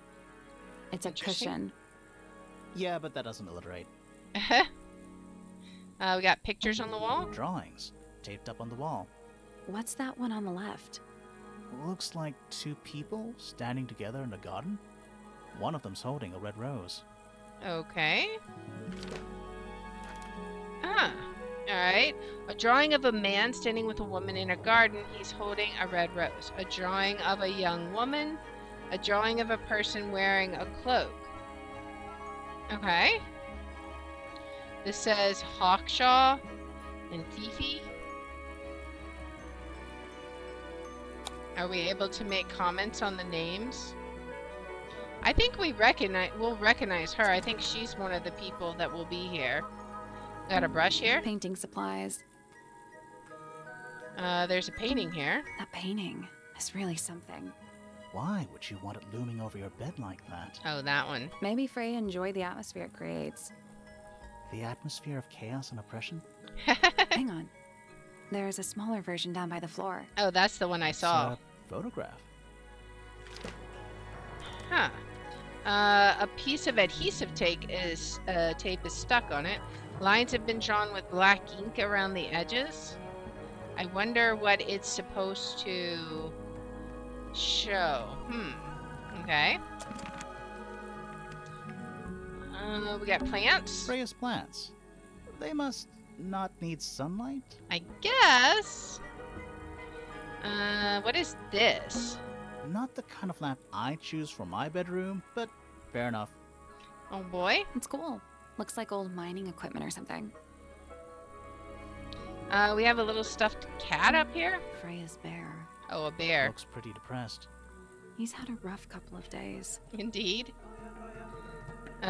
It's a Interesting. cushion. Yeah, but that doesn't alliterate. We got pictures on the wall. Drawings taped up on the wall. What's that one on the left? Looks like two people standing together in a garden. One of them's holding a red rose. Okay. All right. A drawing of a man standing with a woman in a garden. He's holding a red rose. A drawing of a young woman. A drawing of a person wearing a cloak. Okay. This says Hawkshaw and Fifi. Are we able to make comments on the names? I think we'll recognize her. I think she's one of the people that will be here. Got a brush here. Painting supplies. There's a painting here. That painting is really something. Why would you want it looming over your bed like that? Oh, that one. Maybe Freya enjoyed the atmosphere it creates. The atmosphere of chaos and oppression? Hang on. There's a smaller version down by the floor. Oh, that's the one I saw. It's a photograph. Huh. A piece of adhesive tape is stuck on it. Lines have been drawn with black ink around the edges. I wonder what it's supposed to show. Okay. We got plants. Freya's plants. They must not need sunlight? I guess. What is this? Not the kind of lamp I choose for my bedroom, but fair enough. Oh boy. It's cool. Looks like old mining equipment or something. We have a little stuffed cat up here. Freya's bear. Oh, a bear. Looks pretty depressed. He's had a rough couple of days. Indeed.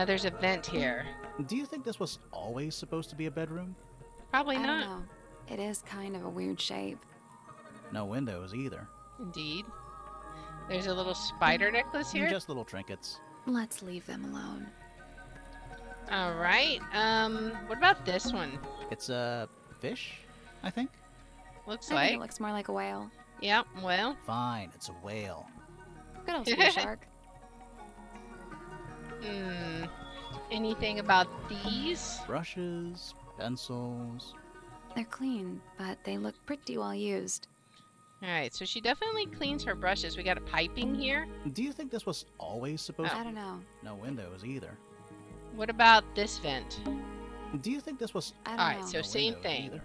There's a vent here. Do you think this was always supposed to be a bedroom? Probably I not. don't know. It is kind of a weird shape. No windows either. Indeed. There's a little spider necklace here. Just little trinkets. Let's leave them alone. All right. What about this one? It's a fish, I think. Looks I think like. it looks more like a whale. Yep. Well. Fine, it's a whale. Good old sea shark. Anything about these? Brushes, pencils. They're clean, but they look pretty well used. All right. So she definitely cleans her brushes. We got a piping here. Do you think this was always supposed I to don't know. No windows either. What about this vent? Do you think this was I don't Alright, know. so no same windows thing. either?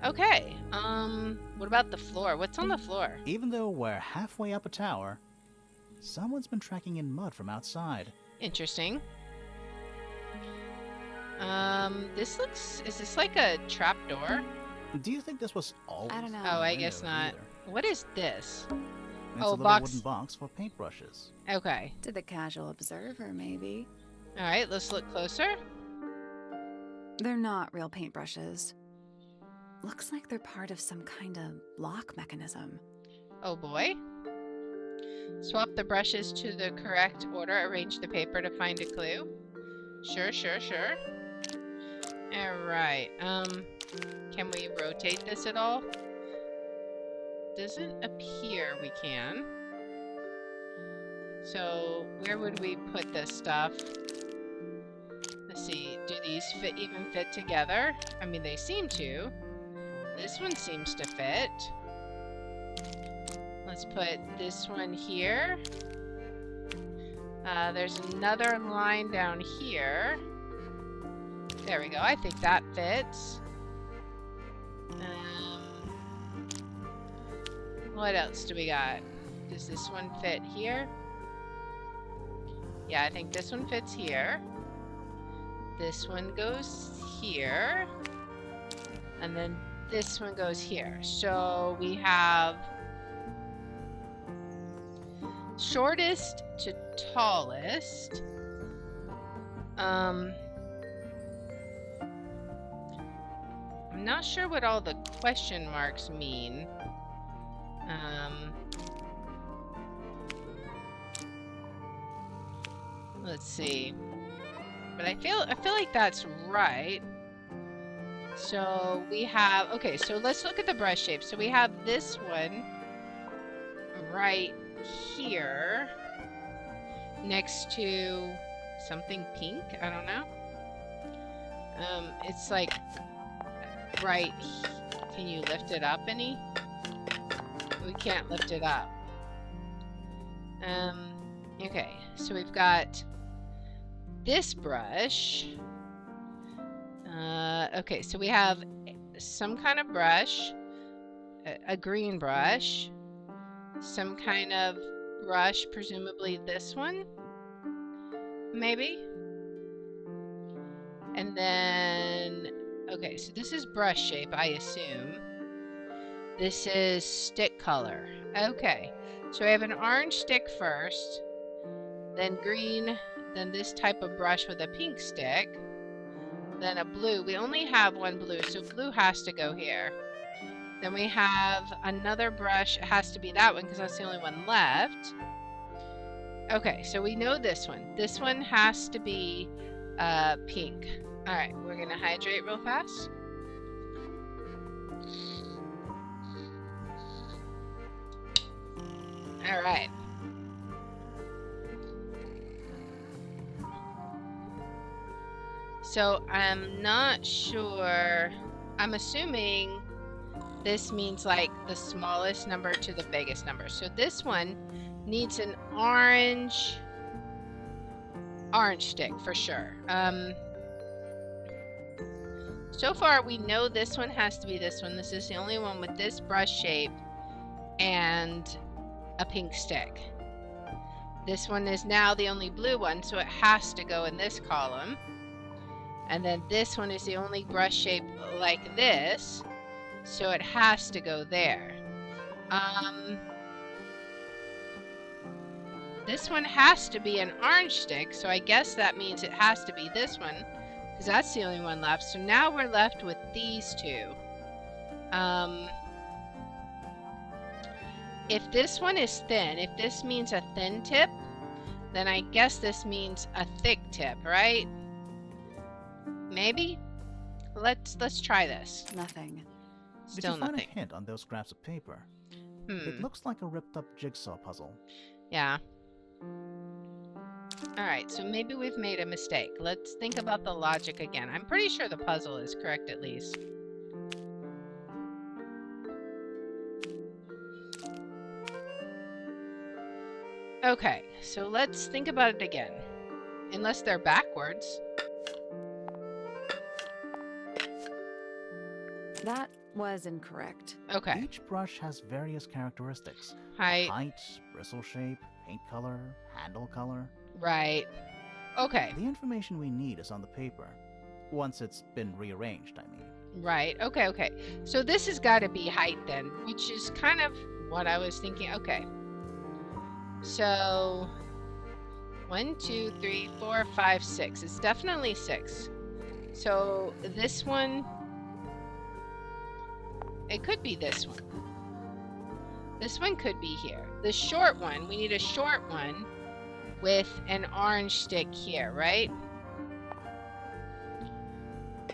Okay. What about the floor? What's on the floor? Even though we're halfway up a tower, someone's been tracking in mud from outside. Interesting. Is this like a trap door? Do you think this was always I don't know. Oh, no I guess windows not. either? What is this? It's Oh, a little box. wooden box for paintbrushes. Okay. To the casual observer, maybe. Alright, let's look closer. They're not real paintbrushes. Looks like they're part of some kind of lock mechanism. Oh boy. Swap the brushes to the correct order. Arrange the paper to find a clue. Sure. Alright, can we rotate this at all? Doesn't appear we can. So, where would we put this stuff? Let's see, do these even fit together? I mean, they seem to. This one seems to fit. Let's put this one here. There's another line down here. There we go. I think that fits. What else do we got? Does this one fit here? Yeah, I think this one fits here. This one goes here. And then this one goes here. So we have shortest to tallest. I'm not sure what all the question marks mean. Let's see. But I feel like that's right. So we have, okay, so let's look at the brush shape. So we have this one right here next to something pink. I don't know. It's like right. Can you lift it up any? We can't lift it up. Okay, so we've got this brush. Okay, so we have some kind of brush, a green brush, some kind of brush, presumably this one, maybe. And then, okay, so this is brush shape, I assume. This is stick color. Okay, so I have an orange stick first, then green, then this type of brush with a pink stick, then a blue. We only have one blue, so blue has to go here. Then we have another brush. It has to be that one because that's the only one left. Okay, so we know this one. This one has to be pink. All right, we're gonna hydrate real fast. All right. So I'm not sure. I'm assuming this means like the smallest number to the biggest number. So this one needs an orange stick for sure. So far we know this one has to be this one. This is the only one with this brush shape and a pink stick. This one is now the only blue one, so it has to go in this column. And then this one is the only brush shape like this, so it has to go there. This one has to be an orange stick, so I guess that means it has to be this one, because that's the only one left. So now we're left with these two. If this one is thin, if this means a thin tip, then I guess this means a thick tip, right? Maybe? Let's try this. Nothing. Still Did you nothing. find a hint on those scraps of paper? It looks like a ripped up jigsaw puzzle. Yeah. Alright, so maybe we've made a mistake. Let's think about the logic again. I'm pretty sure the puzzle is correct at least. Okay, so let's think about it again. Unless they're backwards. That was incorrect. Okay. Each brush has various characteristics. Height. Bristle shape, paint color, handle color. Right. Okay. The information we need is on the paper. Once it's been rearranged, I mean. Right. Okay, okay. So this has got to be height then, which is kind of what I was thinking. Okay. So 1, 2, 3, 4, 5, 6. It's definitely 6. So this one, it could be this one. This one could be here. The short one, we need a short one with an orange stick here, right?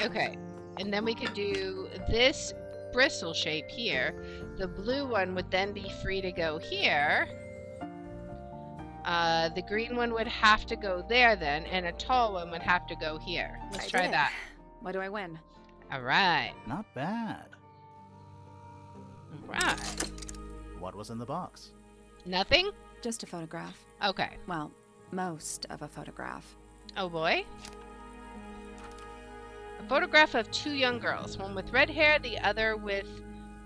Okay. And then we could do this bristle shape here. The blue one would then be free to go here. The green one would have to go there then, and a tall one would have to go here. Let's try that. What do I win? All right. Not bad. All right. What was in the box? Nothing? Just a photograph. Okay. Well, most of a photograph. Oh boy. A photograph of 2 young girls, one with red hair, the other with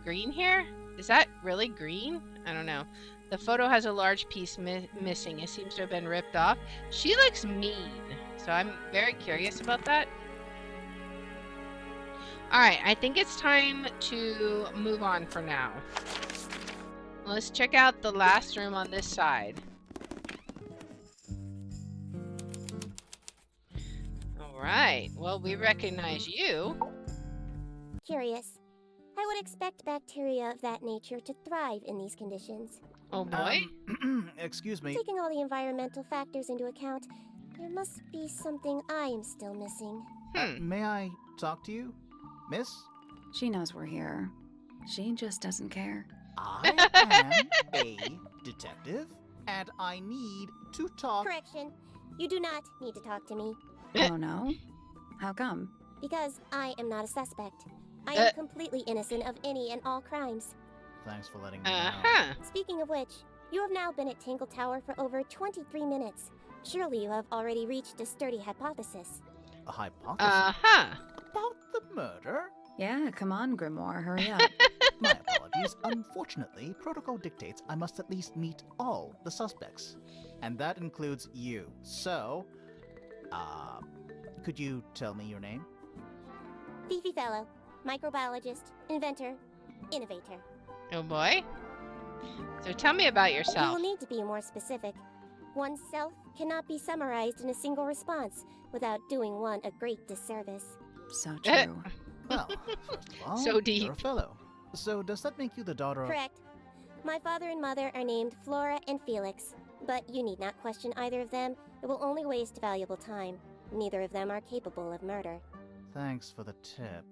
green hair? Is that really green? I don't know. The photo has a large piece missing. It seems to have been ripped off. She looks mean, so I'm very curious about that. Alright, I think it's time to move on for now. Let's check out the last room on this side. Alright, well, we recognize you. Curious. I would expect bacteria of that nature to thrive in these conditions. Oh boy. Excuse me. Taking all the environmental factors into account, there must be something I am still missing. May I talk to you, miss? She knows we're here. She just doesn't care. I am a detective, and I need to talk. Correction. You do not need to talk to me, Oh no? How come? because I am not a suspect. I am completely innocent of any and all crimes. Thanks for letting me know. Uh-huh. Speaking of which, you have now been at Tangle Tower for over 23 minutes. Surely you have already reached a sturdy hypothesis. A hypothesis Uh-huh. about the murder? Yeah, come on, Grimoire, hurry up. My apologies. Unfortunately, protocol dictates I must at least meet all the suspects. And that includes you. So, could you tell me your name? Fifi Fellow, microbiologist, inventor, innovator. Oh boy. So tell me about You yourself. will need to be more specific. One's self cannot be summarized in a single response without doing one a great disservice. So true. Well, first of all, So deep. you're a fellow. So does that make you the daughter of... Correct. My father and mother are named Flora and Felix, but you need not question either of them. It will only waste valuable time. Neither of them are capable of murder. Thanks for the tip.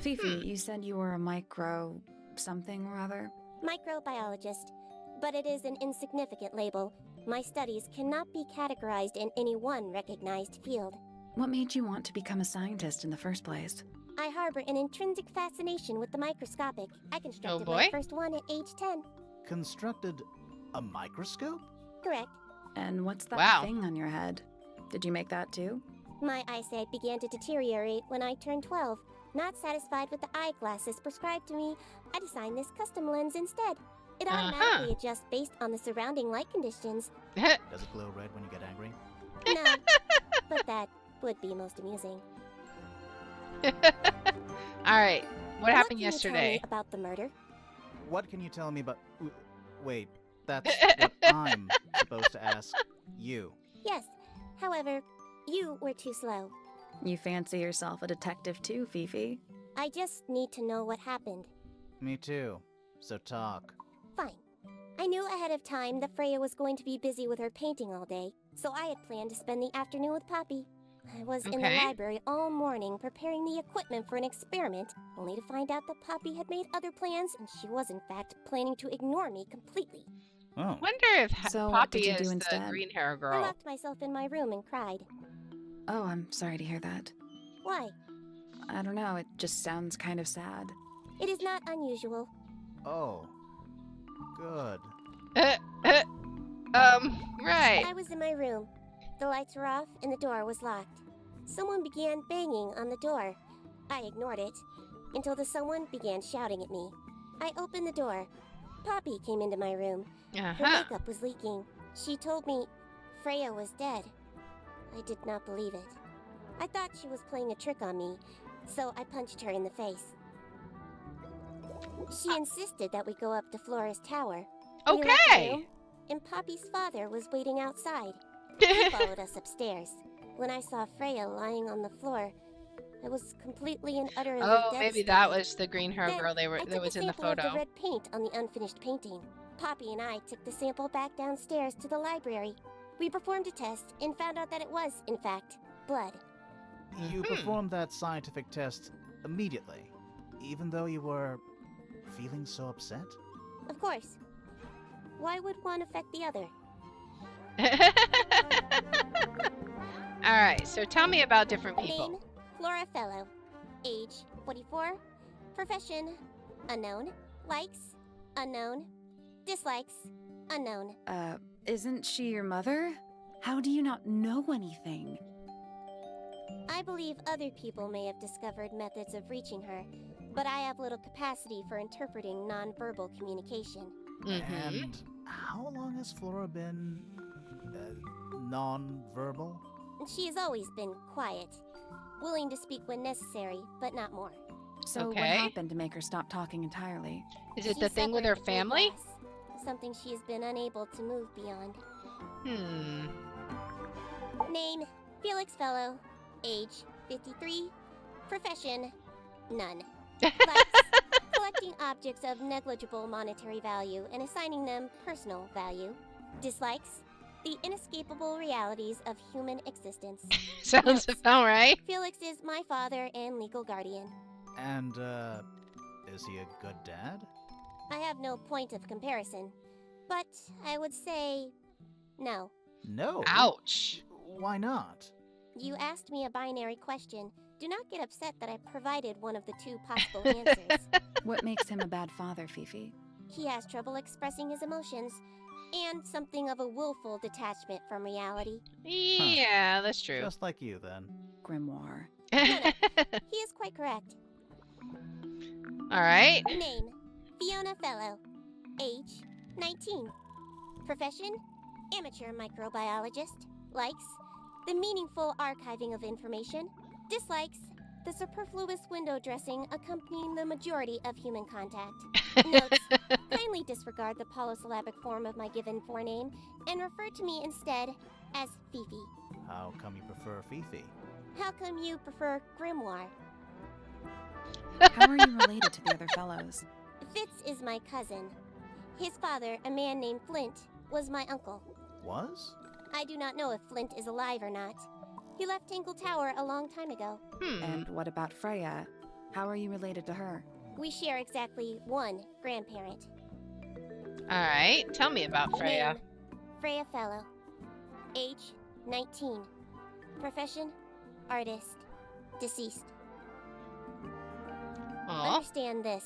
Fifi, you said you were a micro... something or other? Microbiologist, but it is an insignificant label. My studies cannot be categorized in any one recognized field. What made you want to become a scientist in the first place? I harbor an intrinsic fascination with the microscopic. I constructed boy. my first one at age 10. Constructed a microscope? Correct. And what's that Wow. thing on your head? Did you make that too? My eyesight began to deteriorate when I turned 12. Not satisfied with the eyeglasses prescribed to me, I designed this custom lens instead. It automatically adjusts based on the surrounding light conditions. Does it glow red when you get angry? No, but that would be most amusing. Alright. What happened can you yesterday? tell me about the murder? What can you tell me about... Wait, that's what I'm supposed to ask you. Yes, however, you were too slow. You fancy yourself a detective too, Fifi? I just need to know what happened. Me too. So talk. Fine. I knew ahead of time that Freya was going to be busy with her painting all day, so I had planned to spend the afternoon with Poppy. I was in the Okay. library all morning preparing the equipment for an experiment, only to find out that Poppy had made other plans and she was in fact planning to ignore me completely. Oh. Wonder if So what Poppy did you is do the instead? green hair I girl. locked myself in my room and cried. Oh, I'm sorry to hear that. Why? I don't know, it just sounds kind of sad. It is not unusual. Oh. Good. Right. I was in my room. The lights were off and the door was locked. Someone began banging on the door. I ignored it until the someone began shouting at me. I opened the door. Poppy came into my room. Her Uh-huh. makeup was leaking. She told me Freya was dead. I did not believe it. I thought she was playing a trick on me, so I punched her in the face. She insisted that we go up to Flora's tower. We left the Okay. room, and Poppy's father was waiting outside. He followed us upstairs. When I saw Freya lying on the floor, I was completely and utterly Oh, maybe that devastated. was the green hair Then, girl I that took was a in the sample of photo. the red paint on the unfinished painting. Poppy and I took the sample back downstairs to the library. We performed a test and found out that it was, in fact, blood. You Mhm. performed that scientific test immediately, even though you were feeling so upset? Of course. Why would one affect the other? Alright, so tell me about different people. Name, Flora Fellow. Age, 44. Profession, unknown. Likes, unknown. Dislikes, unknown. Isn't she your mother? How do you not know anything? I believe other people may have discovered methods of reaching her, but I have little capacity for interpreting nonverbal communication. Mm-hmm. And how long has Flora been non-verbal? She has always been quiet, willing to speak when necessary, but not more. So what Okay. happened to make her stop talking entirely? Is it She the thing with her suffered weight family? loss, something she has been unable to move beyond. Hmm. Name, Felix Fellow. Age, 53. Profession, none. Likes, collecting objects of negligible monetary value and assigning them personal value. Dislikes, the inescapable realities of human existence. Sounds about right. Felix is my father and legal guardian. And, is he a good dad? I have no point of comparison, but I would say no. No. Ouch. Why not? You asked me a binary question. Do not get upset that I provided one of the two possible answers. What makes him a bad father, Fifi? He has trouble expressing his emotions and something of a willful detachment from reality. Yeah, that's true. Just like you, then. Grimoire. He is quite correct. All right. Name, Fiona Fellow. Age, 19. Profession, amateur microbiologist. Likes, the meaningful archiving of information. Dislikes, the superfluous window dressing accompanying the majority of human contact. Notes, kindly disregard the polysyllabic form of my given forename and refer to me instead as Fifi. How come you prefer Fifi? How come you prefer Grimoire? How are you related to the other fellows? Fitz is my cousin. His father, a man named Flint, was my uncle. Was? I do not know if Flint is alive or not. He left Tangle Tower a long time ago. And what about Freya? How are you related to her? We share exactly one grandparent. All right. Tell me about Freya. Name, Freya Fellow. Age, 19. Profession, artist. Deceased. Aw. Understand this.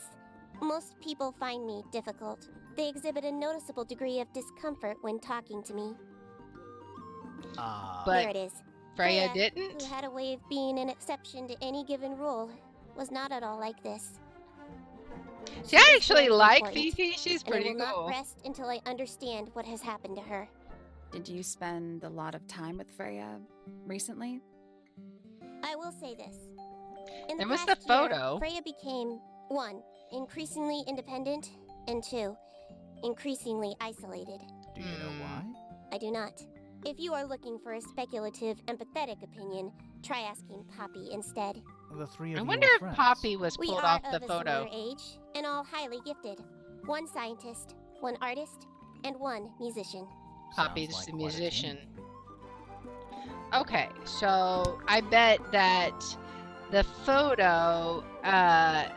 Most people find me difficult. They exhibit a noticeable degree of discomfort when talking to me. But There it is. Freya Freya, didn't? who had a way of being an exception to any given rule, was not at all like this. See, She I was actually very like important, Fifi. She's and I pretty will cool. not rest until I understand what has happened to her. Did you spend a lot of time with Freya recently? I will say this. In There the was past the year, photo. Freya became, 1, increasingly independent, and 2, increasingly isolated. Do you know why? I do not. If you are looking for a speculative, empathetic opinion, try asking Poppy instead. The three of I you wonder are if friends. Poppy was We pulled are off the of a photo. similar age, and all highly gifted. 1 scientist, 1 artist, and 1 musician. Poppy's Sounds like the quite a musician. team. Okay, so I bet that the photo, I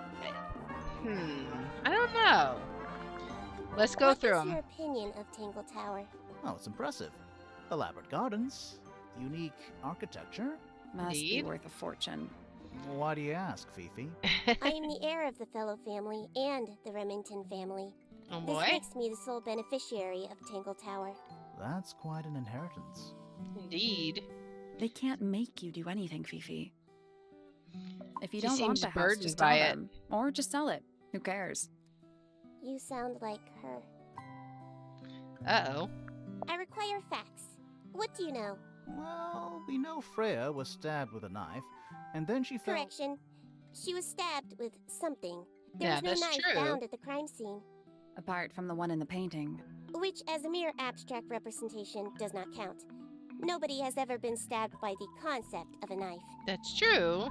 don't know. Let's go What through is them. your opinion of Tangle Tower? Oh, it's impressive. Elaborate gardens, unique architecture. Must be Indeed. worth a fortune. Why do you ask, Fifi? I am the heir of the Fellow family and the Remington family. Oh This boy. makes me the sole beneficiary of Tangle Tower. That's quite an inheritance. Indeed. They can't make you do anything, Fifi. If you She don't want seems the house, burdened just by tell it. them. Or just sell it. Who cares? You sound like her. Uh-oh. I require facts. What do you know? Well, we know Freya was stabbed with a knife, and then she fell. Correction. She was stabbed with something. There Yeah, was no that's knife true. found at the crime scene, Apart from the one in the painting. which as a mere abstract representation does not count. Nobody has ever been stabbed by the concept of a knife. That's true.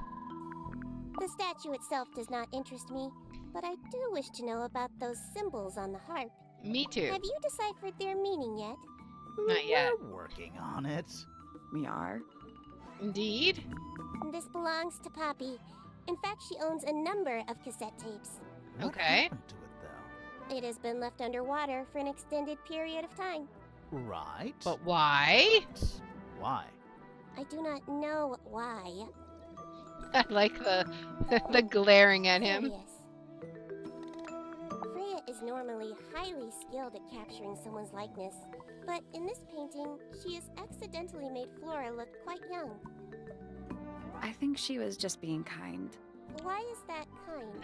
The statue itself does not interest me, but I do wish to know about those symbols on the harp. Me too. Have you deciphered their meaning yet? Not yet. We're working on it. We are. Indeed. This belongs to Poppy. In fact, she owns a number of cassette tapes. What Okay. happened to it, though? It has been left underwater for an extended period of time. Right. But why? Why? I do not know why. I like the the glaring at him. Curious. Freya is normally highly skilled at capturing someone's likeness, but in this painting, she has accidentally made Flora look quite young. I think she was just being kind. Why is that kind?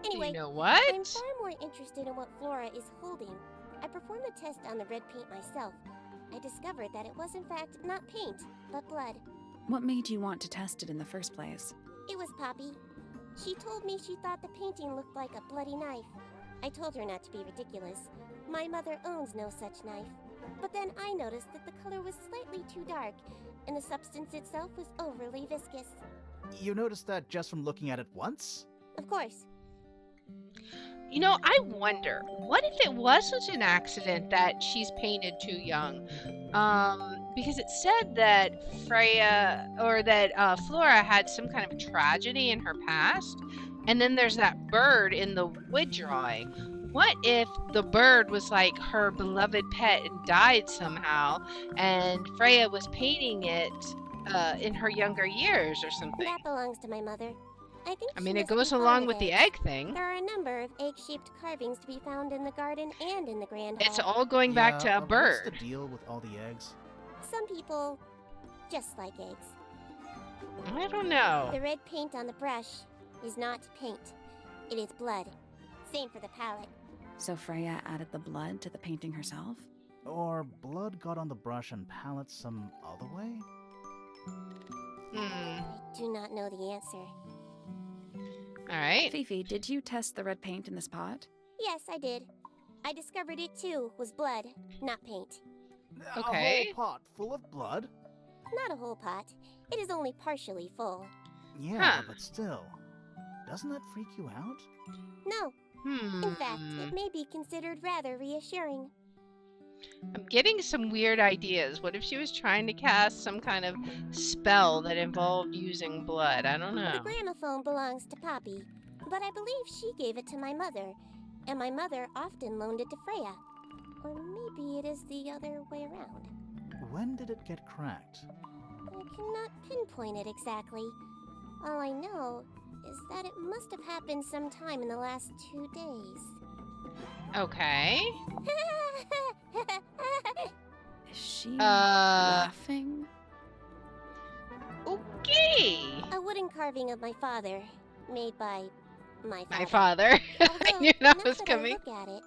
Do Anyway, you know what? I'm far more interested in what Flora is holding. I performed the test on the red paint myself. I discovered that it was in fact not paint, but blood. What made you want to test it in the first place? It was Poppy. She told me she thought the painting looked like a bloody knife. I told her not to be ridiculous. My mother owns no such knife. But then I noticed that the color was slightly too dark, and the substance itself was overly viscous. You noticed that just from looking at it once? Of course. You know, I wonder, what if it was such an accident that she's painted too young? Because it said that Freya, or that Flora had some kind of tragedy in her past, and then there's that bird in the wood drawing. What if the bird was like her beloved pet and died somehow, and Freya was painting it in her younger years or something? That belongs to my mother. I think I she mean, it must be goes fond along of with the eggs. egg thing. There are a number of egg-shaped carvings to be found in the garden and in the grand It's hall. all going back to Yeah, a bird. What's the deal with all the eggs? Some people just like eggs. I don't know. The red paint on the brush is not paint. It is blood. Same for the palette. So Freya added the blood to the painting herself? Or blood got on the brush and palette some other way? Hmm. I do not know the answer. Alright. Fifi, did you test the red paint in this pot? Yes, I did. I discovered it too was blood, not paint. Okay. A whole pot full of blood? Not a whole pot. It is only partially full. Yeah, Huh. but still. Doesn't that freak you out? No, Hmm. in fact, it may be considered rather reassuring. I'm getting some weird ideas. What if she was trying to cast some kind of spell that involved using blood? I don't The know. gramophone belongs to Poppy, but I believe she gave it to my mother, and my mother often loaned it to Freya. Or maybe it is the other way around. When did it get cracked? I cannot pinpoint it exactly. All I know is that it must have happened sometime in the last 2 days. Okay. Is she Uh. laughing? Okay. A wooden carving of my father, made by my father. My father. I Although, knew now that was that coming. I look at it,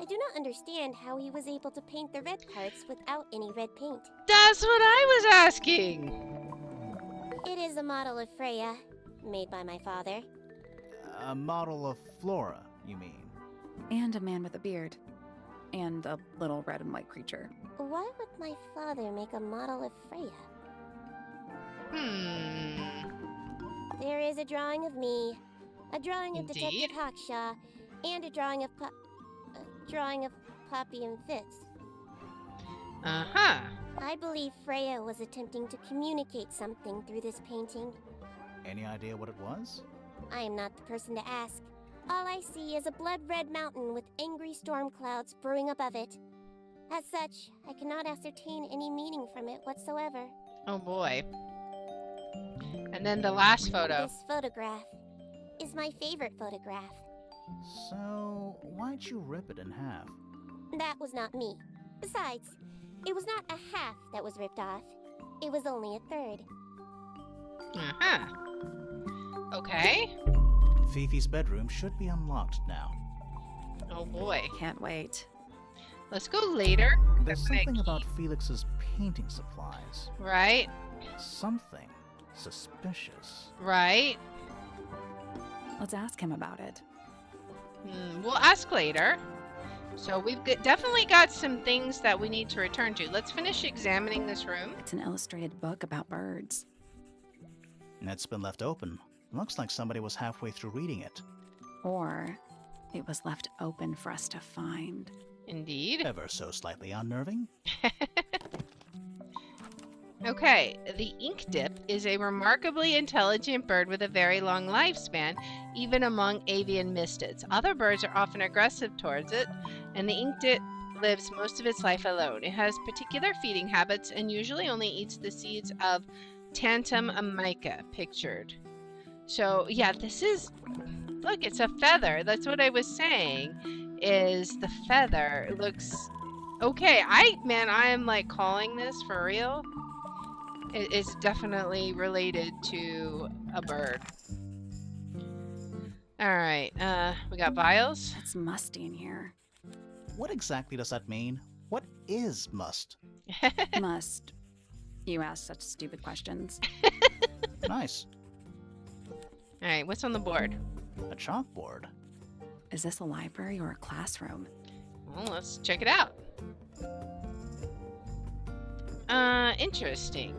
I do not understand how he was able to paint the red parts without any red paint. That's what I was asking. It is a model of Freya, made by my father. A model of Flora, you mean? And a man with a beard. And a little red and white creature. Why would my father make a model of Freya? There is a drawing of me, a drawing of Indeed. Detective Hawkshaw, and a drawing of Poppy and Fitz. Uh-huh. I believe Freya was attempting to communicate something through this painting. Any idea what it was? I am not the person to ask. All I see is a blood-red mountain with angry storm clouds brewing above it. As such, I cannot ascertain any meaning from it whatsoever. Oh boy. And then the last photo. This photograph is my favorite photograph. So, why'd you rip it in half? That was not me. Besides, it was not a half that was ripped off. It was only a third. Uh-huh. Okay. Fifi's bedroom should be unlocked now. Oh boy. Can't wait. Let's go later. There's I'm gonna something about keep- Felix's painting supplies. Right? Something suspicious. Right? Let's ask him about it. We'll ask later. So we've definitely got some things that we need to return to. Let's finish examining this room. It's an illustrated book about birds. It's been left open. Looks like somebody was halfway through reading it. Or it was left open for us to find. Indeed. Ever so slightly unnerving. Okay, the ink dip is a remarkably intelligent bird with a very long lifespan, even among avian mystids. Other birds are often aggressive towards it, and the ink dip lives most of its life alone. It has particular feeding habits and usually only eats the seeds of Tantum amica, pictured. So, yeah, this is... Look, it's a feather. That's what I was saying, is the feather. It looks... Okay, I am, like, calling this for real. It's definitely related to a bird. Alright, we got vials. It's musty in here. What exactly does that mean? What is must? Must. You ask such stupid questions. Nice. Alright, what's on the board? A chalkboard. Is this a library or a classroom? Well, let's check it out. Interesting.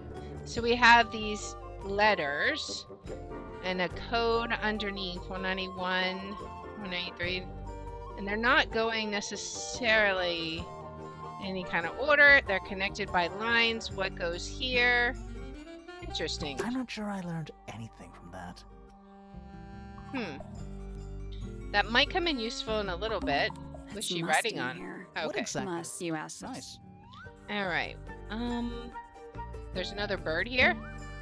So we have these letters and a code underneath, 191, 193, and they're not going necessarily in any kind of order. They're connected by lines. What goes here? Interesting. I'm not sure I learned anything from that. That might come in useful in a little bit. Was It's she musty writing in on? here. What Okay. exactly? Must. You ask such Nice. All right. There's another bird here.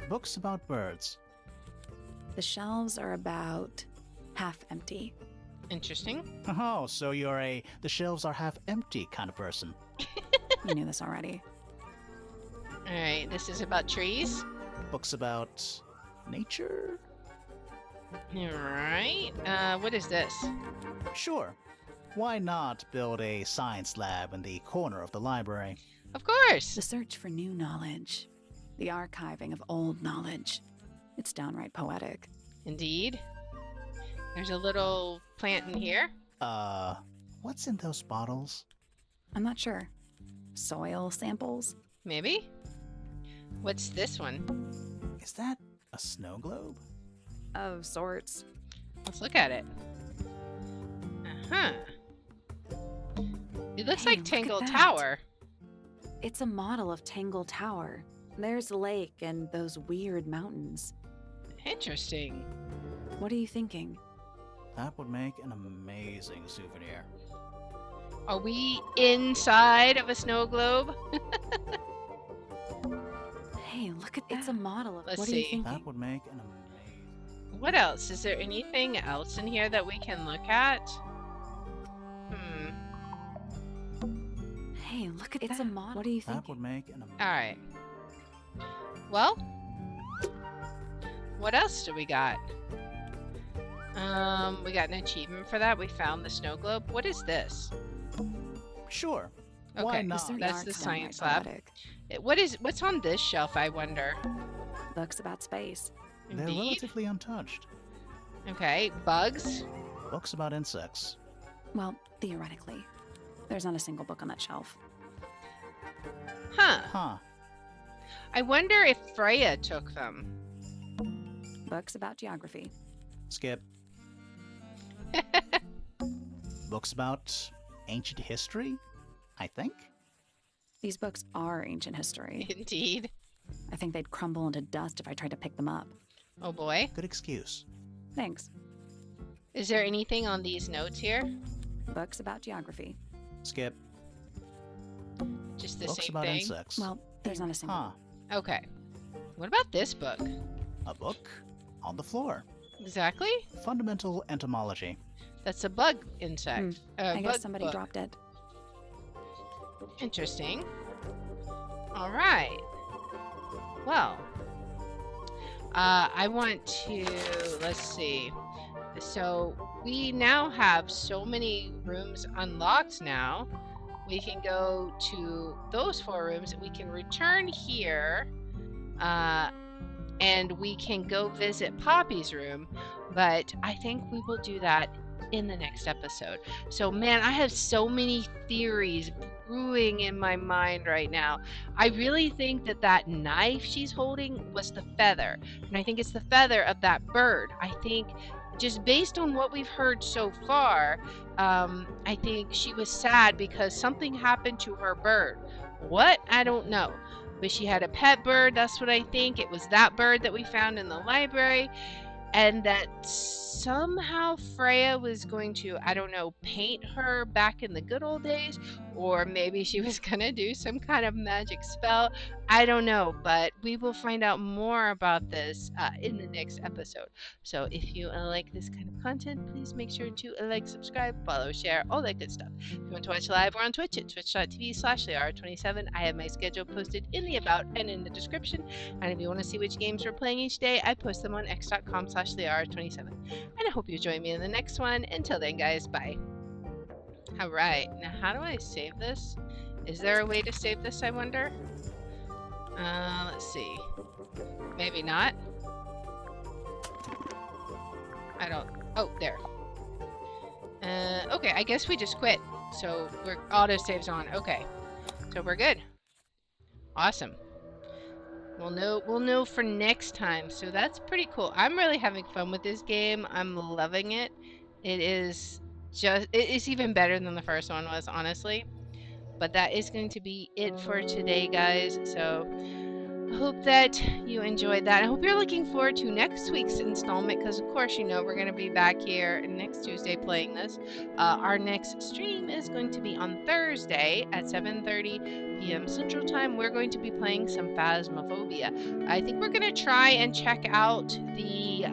Books about birds. The shelves are about half empty. Interesting. Oh, so you're the shelves are half empty kind of person. You knew this already. All right. This is about trees. Books about nature? Alright. What is this? Sure. Why not build a science lab in the corner of the library? Of course! The search for new knowledge. The archiving of old knowledge. It's downright poetic. Indeed. There's a little plant in here. What's in those bottles? I'm not sure. Soil samples? Maybe? What's this one? Is that a snow globe? Of sorts. Let's look at it. Uh-huh. It looks Hey, like look at Tangle that. Tower. It's a model of Tangle Tower. There's the lake and those weird mountains. Interesting. What are you thinking? That would make an amazing souvenir. Are we inside of a snow globe? Hey, look at that. It's a model of. Let's what are you see. thinking? That would make an amazing... What else? Is there anything else in here that we can look at? Hey, look at that. It's a model. What are you That thinking? would make an amazing... Alright. Well, what else do we got? We got an achievement for that. We found the snow globe. What is this? Sure. Why Okay, not? certainly that's are the downright science lab. poetic. What's on this shelf, I wonder? Books about space. They're Indeed. relatively untouched. Okay, bugs. Books about insects. Well, theoretically. There's not a single book on that shelf. Huh. Huh. I wonder if Freya took them. Books about geography. Skip. Books about ancient history, I think? These books are ancient history. Indeed. I think they'd crumble into dust if I tried to pick them up. Oh boy. Good excuse. Thanks. Is there anything on these notes here? Books about geography. Skip. Just the Books same about thing? insects. Well, there's not a single. Huh. Okay. What about this book? A book on the floor. Exactly? Fundamental entomology. That's a bug insect. I bug guess somebody book. dropped it. Interesting. All right. Well, I want to, let's see. So we now have so many rooms unlocked now. We can go to those 4 rooms. We can return here. And we can go visit Poppy's room. But I think we will do that in the next episode. So man, I have so many theories brewing in my mind right now. I really think that knife she's holding was the feather, and I think it's the feather of that bird. I think just based on what we've heard so far, I think she was sad because something happened to her bird. What? I don't know. But she had a pet bird, that's what I think. It was that bird that we found in the library. And that somehow Freya was going to, I don't know, paint her back in the good old days, or maybe she was gonna do some kind of magic spell. I don't know, but we will find out more about this in the next episode. So if you like this kind of content, please make sure to like, subscribe, follow, share, all that good stuff. If you want to watch live, we're on Twitch at twitch.tv/Liara27. I have my schedule posted in the about and in the description. And if you want to see which games we're playing each day, I post them on x.com/Liara27. And I hope you join me in the next one. Until then, guys, bye. Alright, now how do I save this? Is there a way to save this, I wonder? Let's see. Maybe not. I don't... Oh, there. Okay, I guess we just quit. So, we're autosave's on. Okay. So, we're good. Awesome. We'll know for next time. So, that's pretty cool. I'm really having fun with this game. I'm loving it. It is just... It's even better than the first one was, honestly. But that is going to be it for today, guys. So... I hope that you enjoyed that. I hope you're looking forward to next week's installment, because of course you know we're going to be back here next Tuesday playing this. Our next stream is going to be on Thursday at 7:30 p.m. Central Time. We're going to be playing some Phasmophobia. I think we're going to try and check out the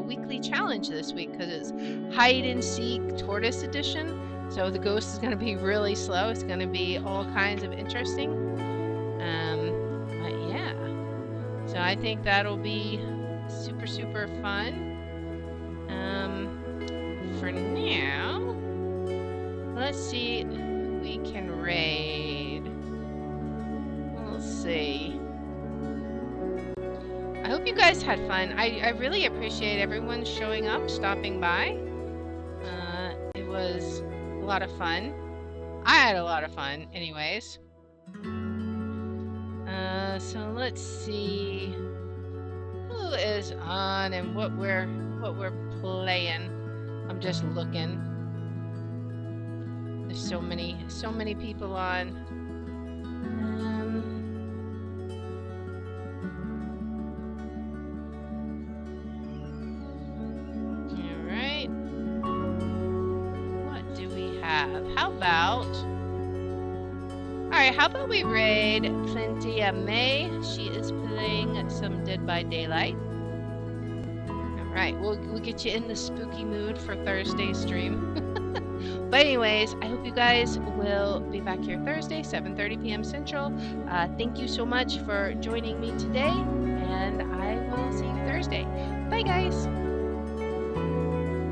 weekly challenge this week, because it's Hide and Seek Tortoise Edition. So the ghost is going to be really slow. It's going to be all kinds of interesting. But yeah, so I think that'll be super, super fun. For now, let's see who we can raid. We'll see. I hope you guys had fun. I really appreciate everyone showing up, stopping by. It was a lot of fun. I had a lot of fun, anyways. So let's see who is on and what we're playing. I'm just looking. There's so many people on. All right. What do we have? How about we raid Plentia May? She is playing some Dead by Daylight. Alright, we'll get you in the spooky mood for Thursday's stream. But anyways, I hope you guys will be back here Thursday, 7:30 p.m. Central. Thank you so much for joining me today, and I will see you Thursday. Bye, guys!